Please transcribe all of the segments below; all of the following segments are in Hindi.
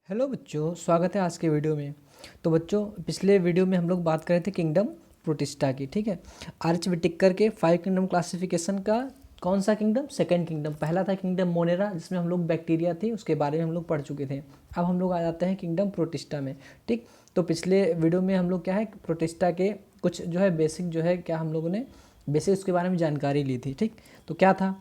हेलो बच्चों, स्वागत है आज के वीडियो में। तो बच्चों, पिछले वीडियो में हम लोग बात कर रहे थे किंगडम प्रोटिस्टा की। ठीक है, आर्च विटिकर के 5 किंगडम क्लासिफिकेशन का कौन सा किंगडम? Second kingdom. पहला था किंगडम मोनेरा, जिसमें हम लोग बैक्टीरिया थी, उसके बारे में हम लोग पढ़ चुके थे। अब हम लोग आ जाते हैं किंगडम प्रोटिस्टा में। ठीक, तो पिछले वीडियो में हम लोग क्या है, प्रोटिस्टा के कुछ जो है बेसिक जो है क्या हम लोगों ने बेसिक उसके बारे में जानकारी ली थी। ठीक, तो क्या था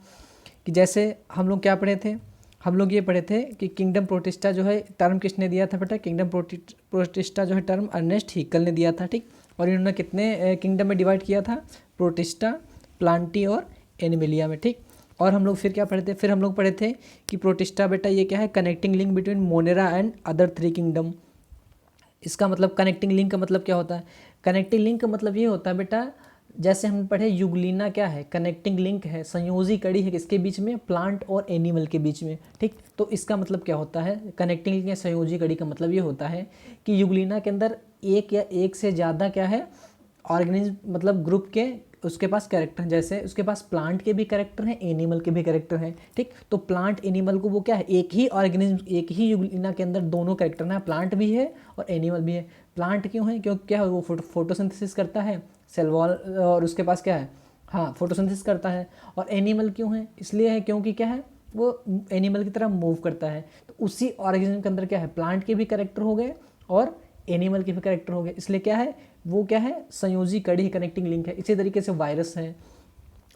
कि जैसे हम लोग क्या पढ़े थे, हम लोग ये पढ़े थे कि किंगडम प्रोटिस्टा जो है टर्म किसने दिया था बेटा? किंगडम प्रोटिस्टा जो है टर्म अर्नेस्ट हीकल ने दिया था। ठीक, और इन्होंने कितने किंगडम में डिवाइड किया था? प्रोटिस्टा, प्लांटी और एनिमिलिया में। ठीक, और हम लोग फिर क्या पढ़े थे? फिर हम लोग पढ़े थे कि प्रोटिस्टा बेटा ये क्या है, connecting link between Monera and other 3 kingdom. इसका मतलब कनेक्टिंग लिंक का मतलब क्या होता है? कनेक्टिंग लिंक का मतलब ये होता है बेटा, जैसे हम पढ़े युगलीना क्या है? कनेक्टिंग लिंक है, संयोजी कड़ी है किसके बीच में? प्लांट और एनिमल के बीच में। ठीक, तो इसका मतलब क्या होता है? कनेक्टिंग लिंक या संयोजी कड़ी का मतलब ये होता है कि युगलीना के अंदर एक या एक से ज़्यादा क्या है, ऑर्गेनिज्म, मतलब ग्रुप के उसके पास कैरेक्टर हैं। जैसे उसके पास प्लांट के भी कैरेक्टर हैं, एनिमल के भी कैरेक्टर हैं। ठीक, तो प्लांट एनिमल को वो क्या है, एक ही ऑर्गेनिज्म, एक ही युगलिना के अंदर दोनों कैरेक्टर हैं, प्लांट भी है और एनिमल भी है। प्लांट क्यों है? क्योंकि क्या है, वो फोटोसिंथेसिस करता है, सेल वॉल, और उसके पास क्या है, हाँ, फोटोसिंथेसिस करता है। और एनिमल क्यों है? इसलिए है क्योंकि क्या है, वो एनिमल की तरह मूव करता है। तो उसी ऑर्गेनिज्म के अंदर क्या है, प्लांट के भी कैरेक्टर हो गए और एनिमल के भी कैरेक्टर हो गए। इसलिए क्या है, वो क्या है, संयोजी कड़ी, कनेक्टिंग लिंक है। इसी तरीके से वायरस है।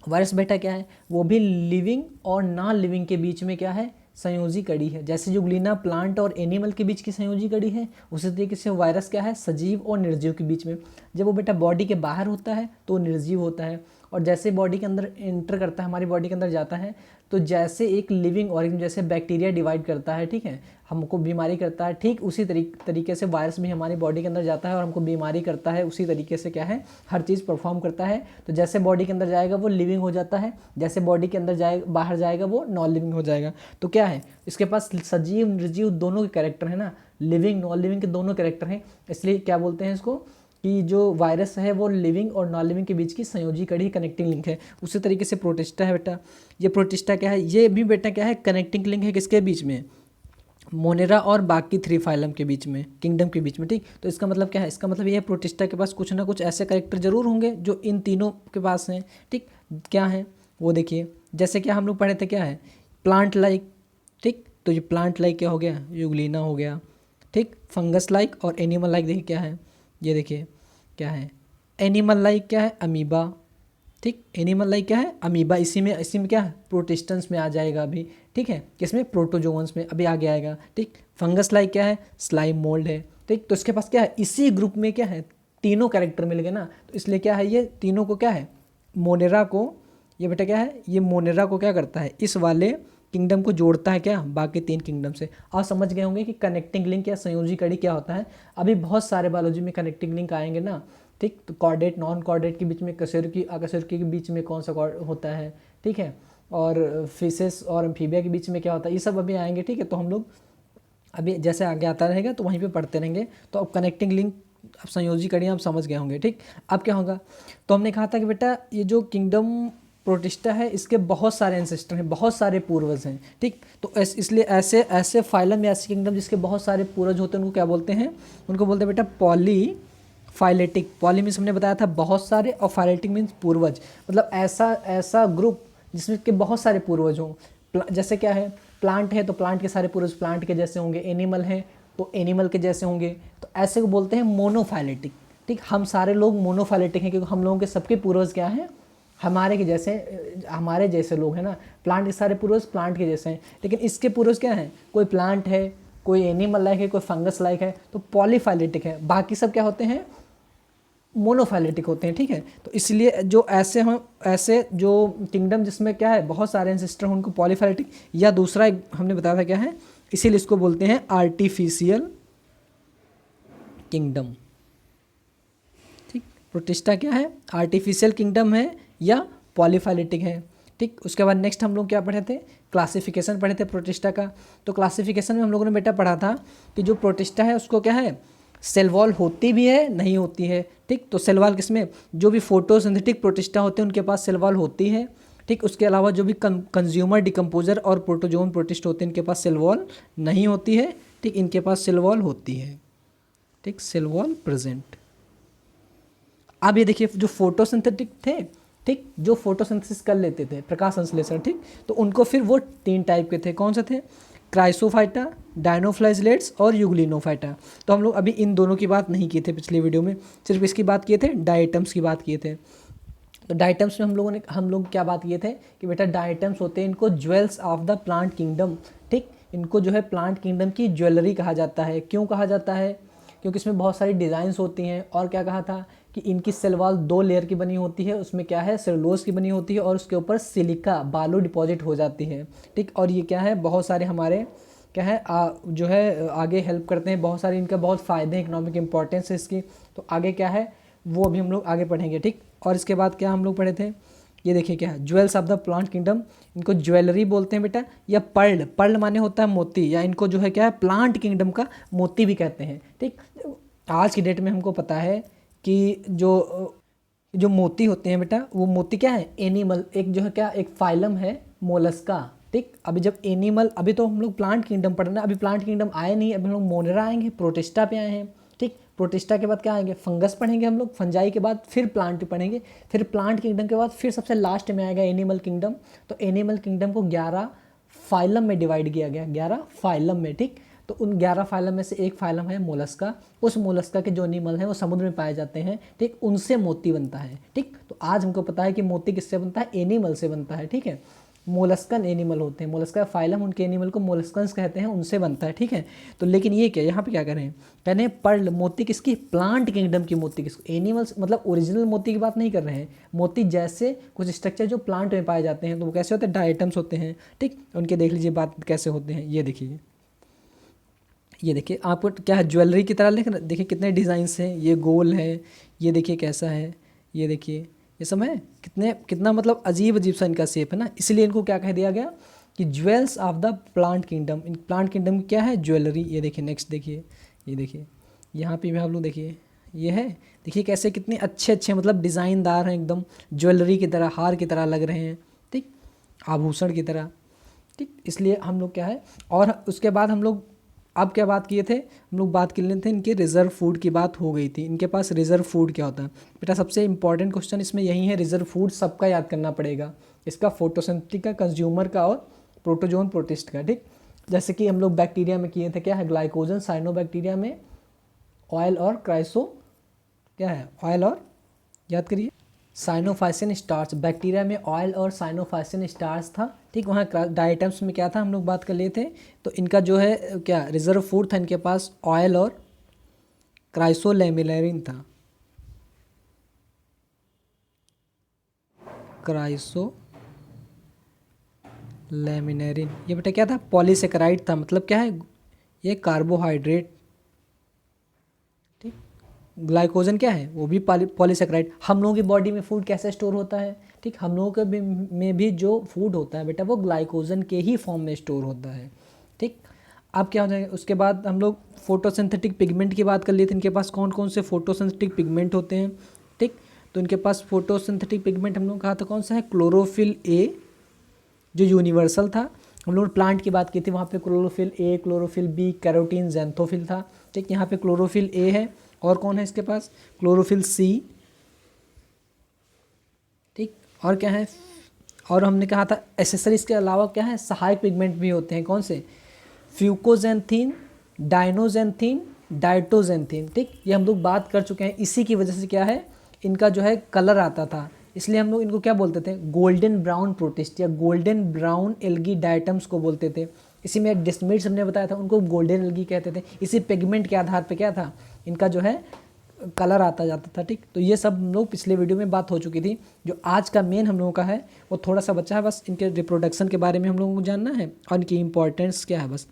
वायरस बेटा क्या है, वो भी लिविंग और नॉन लिविंग के बीच में क्या है, संयोजी कड़ी है। जैसे जो ग्लीना प्लांट और एनिमल के बीच की संयोजी कड़ी है, उसी तरीके से वायरस क्या है, सजीव और निर्जीव के बीच में। जब वो बेटा बॉडी के बाहर होता है तो निर्जीव होता है, और जैसे बॉडी के अंदर एंटर करता है, हमारी बॉडी के अंदर जाता है, तो जैसे एक लिविंग ऑर्गेनिज्म, जैसे बैक्टीरिया डिवाइड करता है, ठीक है, हमको बीमारी करता है, ठीक उसी तरीके से वायरस भी हमारी बॉडी के अंदर जाता है और हमको बीमारी करता है। उसी तरीके से क्या है, हर चीज़ परफॉर्म करता है। तो जैसे बॉडी के अंदर जाएगा वो लिविंग हो जाता है, जैसे बॉडी के अंदर जाएगा, बाहर जाएगा वो नॉन लिविंग हो जाएगा। तो क्या है, इसके पास सजीव निर्जीव दोनों के कैरेक्टर है ना, लिविंग नॉन लिविंग के दोनों कैरेक्टर हैं। इसलिए क्या बोलते हैं इसको कि जो वायरस है वो लिविंग और नॉन लिविंग के बीच की संयोजी कड़ी, कनेक्टिंग लिंक है। उसी तरीके से प्रोटिस्टा है बेटा, ये प्रोटिस्टा क्या है, ये भी बेटा क्या है, कनेक्टिंग लिंक है किसके बीच में? मोनेरा और बाकी 3 फाइलम के बीच में, किंगडम के बीच में। ठीक, तो इसका मतलब क्या है, इसका मतलब ये है प्रोटिस्टा के पास कुछ ना कुछ ऐसे कैरेक्टर जरूर होंगे जो इन तीनों के पास हैं। ठीक, क्या है वो देखिए, जैसे क्या हम लोग पढ़े थे, क्या है, प्लांट लाइक। ठीक, तो ये प्लांट लाइक क्या हो गया, यूग्लिना हो गया। ठीक, फंगस लाइक और एनिमल लाइक देखिए क्या है, ये देखिए क्या है, एनिमल लाइक क्या है, अमीबा। ठीक, एनिमल लाइक क्या है, अमीबा। इसी में क्या है, प्रोटिस्टेंस में आ जाएगा अभी। ठीक है, किसमें, प्रोटोजोअन्स में अभी आगे आएगा। ठीक, फंगस लाइक क्या है, स्लाइम मोल्ड है। ठीक, तो इसके पास क्या है, इसी ग्रुप में क्या है, तीनों कैरेक्टर मिल गए ना, तो इसलिए क्या है, ये तीनों को क्या है, मोनेरा को, ये बेटा क्या है, ये मोनेरा को क्या करता है, इस वाले किंगडम को जोड़ता है क्या, बाकी 3 किंगडम से। आप समझ गए होंगे कि कनेक्टिंग लिंक या संयोजी कड़ी क्या होता है। अभी बहुत सारे बायोलॉजी में कनेक्टिंग लिंक आएंगे ना। ठीक, तो कॉर्डेट नॉन कॉर्डेट के बीच में, कशेरुकी अकशेरुकी के बीच में कौन सा होता है, ठीक है, और फिशेस और एम्फीबिया के बीच में क्या होता है, ये सब अभी आएंगे। ठीक है, तो हम लोग अभी जैसे आगे आता रहेगा तो वहीं पे पढ़ते रहेंगे। तो अब कनेक्टिंग लिंक, अब संयोजी कड़ियाँ आप समझ गए होंगे। ठीक, अब क्या होगा, तो हमने कहा था कि बेटा ये जो किंगडम प्रोटिस्टा है, इसके बहुत सारे एंसेस्टर हैं, बहुत सारे पूर्वज हैं। ठीक, तो इसलिए ऐसे ऐसे फाइलम या ऐसे किंगडम जिसके बहुत सारे पूर्वज होते हैं, उनको क्या बोलते हैं, उनको बोलते हैं बेटा पॉली फाइलेटिक। पॉली मीन्स हमने बताया था बहुत सारे, और फाइलेटिक मीन्स पूर्वज, मतलब ऐसा ऐसा ग्रुप जिसमें के बहुत सारे पूर्वज हों। जैसे क्या है, प्लांट है तो प्लांट के सारे पूर्वज प्लांट के जैसे होंगे, एनिमल है तो एनिमल के जैसे होंगे। तो ऐसे को बोलते हैं मोनोफाइलेटिक। ठीक, हम सारे लोग मोनोफाइलेटिक हैं क्योंकि हम लोगों के सबके पूर्वज क्या हैं, हमारे के जैसे, हमारे जैसे लोग हैं ना। प्लांट के सारे पूर्वज प्लांट के जैसे हैं, लेकिन इसके पूर्वज क्या हैं, कोई प्लांट है, कोई एनिमल लाइक है, कोई फंगस लाइक है, तो पॉलीफाइलेटिक है। बाकी सब क्या होते हैं, मोनोफाइलेटिक होते हैं। ठीक है, तो इसलिए जो ऐसे हों, ऐसे जो किंगडम जिसमें क्या है बहुत सारे एंसेस्टर हैं, उनको पॉलीफाइलेटिक, या दूसरा एक हमने बताया था क्या है, इसीलिए इसको बोलते हैं आर्टिफिशियल किंगडम। ठीक, प्रोटिस्टा क्या है, आर्टिफिशियल किंगडम है या पॉलीफाइलेटिक है। ठीक, उसके बाद नेक्स्ट हम लोग क्या पढ़े थे, क्लासिफिकेशन पढ़े थे प्रोटिस्टा का। तो क्लासिफिकेशन में हम लोगों ने बेटा पढ़ा था कि जो प्रोटिस्टा है उसको क्या है, सेल वॉल होती भी है, नहीं होती है। ठीक, तो सेल वॉल किसमें, जो भी फोटोसिंथेटिक प्रोटिस्टा होते हैं उनके पास सेल वॉल होती है। ठीक, उसके अलावा जो भी कंज्यूमर डिकम्पोजर और प्रोटोजोन प्रोटिस्ट होते हैं इनके पास सेल वॉल नहीं होती है। ठीक, इनके पास सेल वॉल होती है, ठीक, सेल वॉल प्रेजेंट। अब ये देखिए जो फोटोसिंथेटिक थे, ठीक, जो फोटोसिंथेसिस कर लेते थे, प्रकाश संश्लेषण, ठीक, तो उनको फिर वो 3 टाइप के थे, कौन से थे, क्राइसोफाइटा, डायनोफ्लाइजलेट्स और यूग्लिनोफाइटा। तो हम लोग अभी इन दोनों की बात नहीं की थे पिछले वीडियो में, सिर्फ इसकी बात किए थे, डायटम्स की बात किए थे। तो डायटम्स में हम लोग क्या बात किए थे कि बेटा डायटम्स होते हैं, इनको jewels of the plant kingdom, ठीक, इनको जो है प्लांट किंगडम की ज्वेलरी कहा जाता है। क्यों कहा जाता है, क्योंकि इसमें बहुत सारी डिज़ाइंस होती हैं। और क्या कहा था कि इनकी सेल वॉल 2 लेयर की बनी होती है, उसमें क्या है, सेलुलोज की बनी होती है और उसके ऊपर सिलिका बालू डिपॉजिट हो जाती है, ठीक। और ये क्या है, बहुत सारे हमारे क्या है जो है आगे हेल्प करते हैं, बहुत सारे इनका बहुत फ़ायदे हैं, इकोनॉमिक इंपॉर्टेंस है इसकी। तो आगे क्या है वो अभी हम लोग आगे पढ़ेंगे, ठीक। और इसके बाद क्या हम लोग पढ़े थे, ये देखिए क्या है, jewels of the plant kingdom, इनको ज्वेलरी बोलते हैं बेटा, या पर्ल, पर्ल माने होता है मोती, या इनको जो है क्या है प्लांट किंगडम का मोती भी कहते हैं, ठीक। आज की डेट में हमको पता है कि जो मोती होते हैं बेटा, वो मोती क्या है, एनिमल, एक जो है क्या, एक फाइलम है मोलस्का, ठीक। अभी जब एनिमल, अभी तो हम लोग प्लांट किंगडम पढ़ रहे हैं, अभी प्लांट किंगडम आए नहीं, अभी हम लोग मोनेरा आएंगे, प्रोटिस्टा पे आए हैं, ठीक। प्रोटिस्टा के बाद क्या आएंगे, फंगस पढ़ेंगे हम लोग, फंजाई के बाद फिर प्लांट पढ़ेंगे, फिर प्लांट किंगडम के बाद फिर सबसे लास्ट में आएगा एनिमल किंगडम। तो एनिमल किंगडम को 11 फाइलम में डिवाइड किया गया, 11 फाइलम में, ठीक। तो उन 11 फाइलम में से एक फाइलम है मोलस्का, उस मोलस्का के जो एनिमल हैं वो समुद्र में पाए जाते हैं, ठीक, उनसे मोती बनता है, ठीक। तो आज हमको पता है कि मोती किससे बनता है, एनिमल से बनता है, ठीक है। मोलस्कन एनिमल होते हैं, मोलस्का फाइलम, उनके एनिमल को मोलस्कन्स कहते हैं, उनसे बनता है, ठीक है। तो लेकिन ये क्या यहाँ पे क्या कर रहे हैं, कहने पर्ल मोती किसकी, प्लांट किंगडम की मोती किसको, एनिमल्स, मतलब ओरिजिनल मोती की बात नहीं कर रहे हैं, मोती जैसे कुछ स्ट्रक्चर जो प्लांट में पाए जाते हैं, तो वो कैसे होते हैं, डायटम्स होते हैं, ठीक। उनके देख लीजिए बात कैसे होते हैं, ये देखिए, ये देखिए आपको क्या है, ज्वेलरी की तरह देखिए कितने डिज़ाइंस हैं, ये गोल है, ये देखिए कैसा है, ये देखिए ये सब है, कितना मतलब अजीब अजीब सा इनका शेप है ना, इसलिए इनको क्या कह दिया गया कि jewels of the plant kingdom. In plant kingdom की क्या है, ज्वेलरी। ये देखिए नेक्स्ट देखिए, ये देखिए यहाँ पे भी आप लोग देखिए, ये है, देखिए कैसे कितने अच्छे अच्छे मतलब डिज़ाइनदार हैं, एकदम ज्वेलरी की तरह, हार की तरह लग रहे हैं, ठीक, आभूषण की तरह, ठीक। इसलिए हम लोग क्या है, और उसके बाद हम लोग अब क्या बात किए थे, हम लोग बात कर लेते थे इनके रिजर्व फूड की बात हो गई थी। इनके पास रिजर्व फूड क्या होता है बेटा, सबसे इंपॉर्टेंट क्वेश्चन इसमें यही है, रिजर्व फूड सबका याद करना पड़ेगा, इसका फोटोसिंथेटिक का, कंज्यूमर का और प्रोटोजोन प्रोटिस्ट का, ठीक। जैसे कि हम लोग बैक्टीरिया में किए थे, क्या है, ग्लाइकोजन, साइनोबैक्टीरिया में ऑयल और क्राइसो, क्या है, ऑयल और, याद करिए, साइनोफाइसिन स्टार्च। बैक्टीरिया में ऑयल और साइनोफाइसिन स्टार्च था, ठीक। वहाँ डाइटम्स में क्या था हम लोग बात कर लिए थे, तो इनका जो है क्या रिजर्व फूड था, इनके पास ऑयल और क्राइसोलेमिनेरिन था, क्राइसोलेमिनेरिन। ये बेटा क्या था, पॉलीसेकेराइड था, मतलब क्या है, ये कार्बोहाइड्रेट, ठीक। ग्लाइकोजन क्या है, वो भी पॉलीसेकेराइड। हम लोगों की बॉडी में फूड कैसे स्टोर होता है, ठीक, हम लोगों के में भी जो फूड होता है बेटा, वो ग्लाइकोजन के ही फॉर्म में स्टोर होता है, ठीक। अब क्या हो जाएगा, उसके बाद हम लोग फोटोसिंथेटिक पिगमेंट की बात कर लिए थे, इनके पास कौन कौन से फोटोसिंथेटिक पिगमेंट होते हैं, ठीक। तो इनके पास फोटोसिंथेटिक पिगमेंट हम लोग कहा था कौन सा है, क्लोरोफिल ए, जो यूनिवर्सल था। हम लोग प्लांट की बात की थी, वहाँ पे chlorophyll A, chlorophyll B, carotene, xanthophyll था, ठीक। यहाँ पे क्लोरोफिल ए है, और कौन है इसके पास, क्लोरोफिल सी, ठीक। और क्या है, और हमने कहा था एसेसरीज के अलावा क्या है, सहायक पिगमेंट भी होते हैं, कौन से, फ्यूकोजेंथीन, डाइनोजेंथीन, डाइटोजेंथीन, ठीक। ये हम लोग बात कर चुके हैं, इसी की वजह से क्या है, इनका जो है कलर आता था, इसलिए हम लोग इनको क्या बोलते थे, गोल्डन ब्राउन प्रोटिस्ट या गोल्डन ब्राउन एल्गी डाइटम्स को बोलते थे। इसी में डिस्मिड्स हमने बताया था, उनको गोल्डन एल्गी कहते थे। इसी पिगमेंट के आधार पे क्या था, इनका जो है कलर आता जाता था, ठीक। तो ये सब हम लोग पिछले वीडियो में बात हो चुकी थी। जो आज का मेन हम लोगों का है वो थोड़ा सा बचा है, बस इनके रिप्रोडक्शन के बारे में हम लोगों को जानना है और इनकी इंपॉर्टेंस क्या है, बस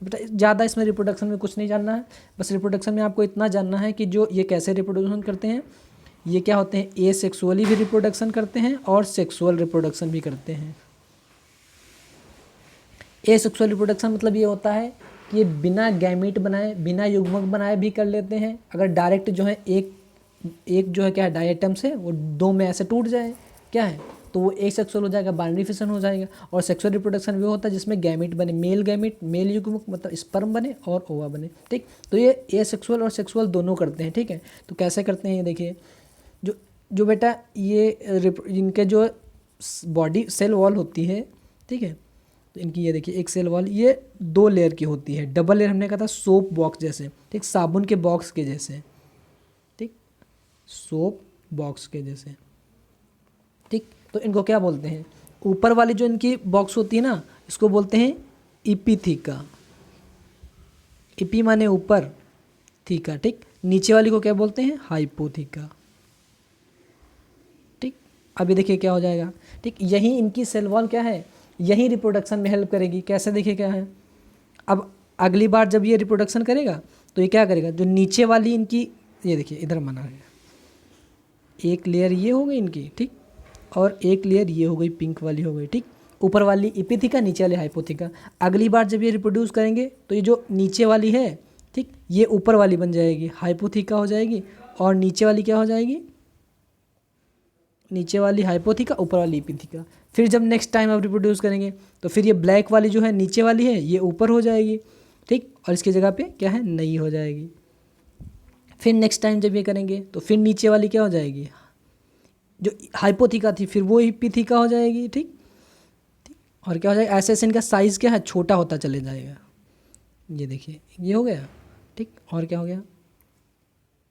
बेटा ज़्यादा इसमें रिप्रोडक्शन में कुछ नहीं जानना है। बस रिप्रोडक्शन में आपको इतना जानना है कि जो ये कैसे रिप्रोडक्शन करते हैं, ये क्या होते हैं, ए सेक्सुअली भी रिप्रोडक्शन करते हैं और सेक्सुअल रिप्रोडक्शन भी करते हैं। ए सेक्सुअल रिप्रोडक्शन मतलब ये होता है कि ये बिना गैमीट बनाए, बिना युग्मक बनाए भी कर लेते हैं। अगर डायरेक्ट जो है एक जो है क्या है डायटम्स है, वो 2 में ऐसे टूट जाए, क्या है, तो वो एसेक्सुअल हो जाएगा, बाइनरी फिशन हो जाएगा। और सेक्सुअल रिप्रोडक्शन वो होता है जिसमें गैमेट बने, मेल गैमेट, मेल युग्मक मतलब स्पर्म बने और ओवा बने, ठीक। तो ये एसेक्सुअल और सेक्सुअल दोनों करते हैं, ठीक है। तो कैसे करते हैं ये देखिए, जो जो बेटा ये इनके जो बॉडी सेल वॉल होती है, ठीक है, तो इनकी ये देखिए एक सेल वॉल ये 2 लेयर की होती है। डबल लेयर हमने कहा था सोप बॉक्स जैसे, ठीक, साबुन के बॉक्स के जैसे, ठीक, सोप बॉक्स के जैसे, ठीक। तो इनको क्या बोलते हैं, ऊपर वाली जो इनकी बॉक्स होती है ना, इसको बोलते हैं इपिथीका। इपी माने ऊपर, थीका, ठीक। नीचे वाली को क्या बोलते हैं, हाइपोथीका, ठीक। अभी देखिए क्या हो जाएगा, ठीक। यही इनकी सेल वॉल क्या है, यही रिप्रोडक्शन में हेल्प करेगी। कैसे देखिए क्या है, अब अगली बार जब ये रिप्रोडक्शन करेगा तो ये क्या करेगा, जो नीचे वाली इनकी, ये देखिए इधर बना है, एक लेयर ये हो गई इनकी, ठीक, और एक लेयर ये हो गई, पिंक वाली हो गई, ठीक। ऊपर वाली इपिथीका, नीचे वाली हाइपोथीका। अगली बार जब ये रिप्रोड्यूस करेंगे तो ये जो नीचे वाली है, ठीक, ये ऊपर वाली बन जाएगी, हाइपोथीका हो जाएगी, और नीचे वाली क्या हो जाएगी, नीचे वाली हाइपोथीका, ऊपर वाली इपिथीका। फिर जब नेक्स्ट टाइम आप रिप्रोड्यूस करेंगे तो फिर ये ब्लैक वाली जो है नीचे वाली है ये ऊपर हो जाएगी, ठीक, और इसकी जगह पे क्या है, नई हो जाएगी। फिर नेक्स्ट टाइम जब ये करेंगे तो फिर नीचे वाली क्या हो जाएगी, जो हाइपोथीका थी फिर वो इपिथीका हो जाएगी, ठीक, ठीक। और क्या हो जाएगा, ऐसे ऐसे इनका साइज़ क्या है, छोटा होता चले जाएगा। ये देखिए ये हो गया, ठीक। और क्या हो गया,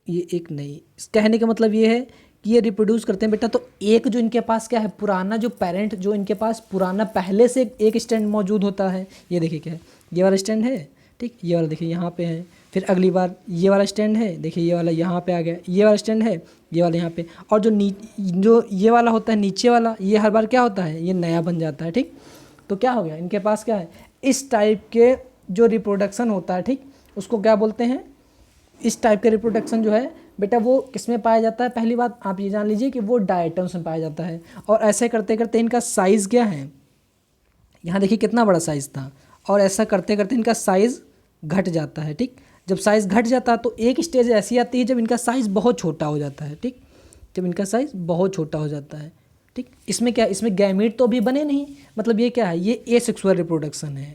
ये एक नई। कहने का मतलब ये है कि ये रिप्रोड्यूस करते हैं बेटा, तो एक जो इनके पास क्या है, पुराना जो पेरेंट, जो इनके पास पुराना पहले से एक स्टैंड मौजूद होता है। ये देखिए क्या है, ये वाला स्टैंड है, ठीक, ये वाला देखिए यहाँ पे है। फिर अगली बार ये वाला स्टैंड है, देखिए ये वाला यहाँ पे आ गया, ये वाला स्टैंड है, ये वाला यहाँ पे। और जो ये वाला होता है नीचे वाला, ये हर बार क्या होता है, ये नया बन जाता है, ठीक। तो क्या हो गया, इनके पास क्या है, इस टाइप के जो रिप्रोडक्शन होता है, ठीक, उसको क्या बोलते हैं, इस टाइप का रिप्रोडक्शन जो है बेटा वो किस में पाया जाता है। पहली बात आप ये जान लीजिए कि वो डायटम्स में पाया जाता है। और ऐसे करते करते इनका साइज़ क्या है, यहाँ देखिए कितना बड़ा साइज़ था, और ऐसा करते करते इनका साइज़ घट जाता है, ठीक। जब साइज़ घट जाता है तो एक स्टेज ऐसी आती है जब इनका साइज़ बहुत छोटा हो जाता है, ठीक, जब इनका साइज़ बहुत छोटा हो जाता है, ठीक। इसमें क्या, इसमें गैमीट तो भी बने नहीं, मतलब ये क्या है, ये एसेक्सुअल रिप्रोडक्शन है,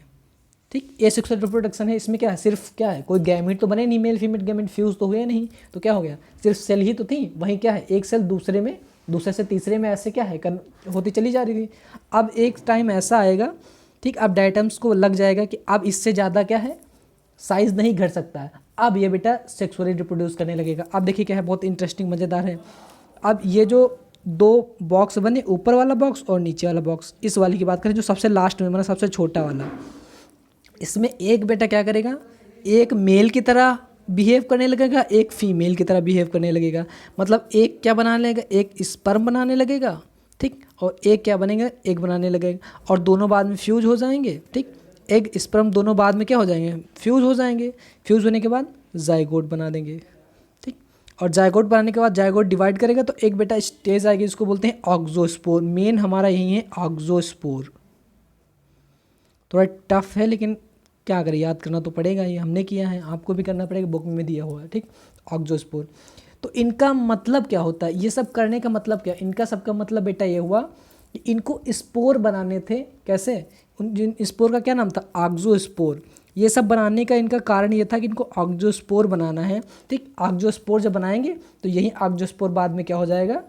ठीक, एसेक्सुअल रिप्रोडक्शन है। इसमें क्या है, सिर्फ क्या है, कोई गैमेट तो बने नहीं, मेल फीमेल गैमेट फ्यूज़ तो हुए नहीं, तो क्या हो गया, सिर्फ सेल ही तो थी। वहीं क्या है, एक सेल दूसरे में, दूसरे से तीसरे में ऐसे क्या है होती चली जा रही थी। अब एक टाइम ऐसा आएगा, ठीक, अब डायटम्स को लग जाएगा कि अब इससे ज़्यादा क्या है, साइज़ नहीं घट सकता है। अब ये बेटा सेक्सुअली रिप्रोड्यूस करने लगेगा। अब देखिए क्या है, बहुत इंटरेस्टिंग मज़ेदार है। अब ये जो 2 बॉक्स बने, ऊपर वाला बॉक्स और नीचे वाला बॉक्स, इस वाली की बात करें जो सबसे लास्ट में, मतलब सबसे छोटा वाला, इसमें एक बेटा क्या करेगा, एक मेल की तरह बिहेव करने लगेगा, एक फीमेल की तरह बिहेव करने लगेगा। मतलब एक क्या बनाने लगेगा, एक स्पर्म बनाने लगेगा, ठीक, और एक क्या बनेगा, एक बनाने लगेगा, और दोनों बाद में फ्यूज हो जाएंगे, ठीक। एक स्पर्म दोनों बाद में क्या हो जाएंगे, फ्यूज हो जाएंगे। फ्यूज होने के बाद जाइगोट बना देंगे, ठीक। और जाइगोट बनाने के बाद जाइगोट डिवाइड करेगा तो एक बेटा स्टेज आएगी, इसको बोलते हैं ऑक्सोस्पोर। मेन हमारा यही है ऑक्सोस्पोर। थोड़ा टफ है लेकिन क्या करें, याद करना तो पड़ेगा, ये हमने किया है, आपको भी करना पड़ेगा, बुक में दिया हुआ है, ठीक। ऑक्सोस्पोर, तो इनका मतलब क्या होता है, ये सब करने का मतलब क्या, इनका सबका मतलब बेटा ये हुआ कि इनको स्पोर बनाने थे। कैसे, जिन स्पोर का क्या नाम था, ऑक्सोस्पोर। ये सब बनाने का इनका कारण ये था कि इनको ऑक्सोस्पोर बनाना है, ठीक। ऑक्सोस्पोर जब बनाएंगे तो यही ऑक्सोस्पोर बाद में क्या हो जाएगा,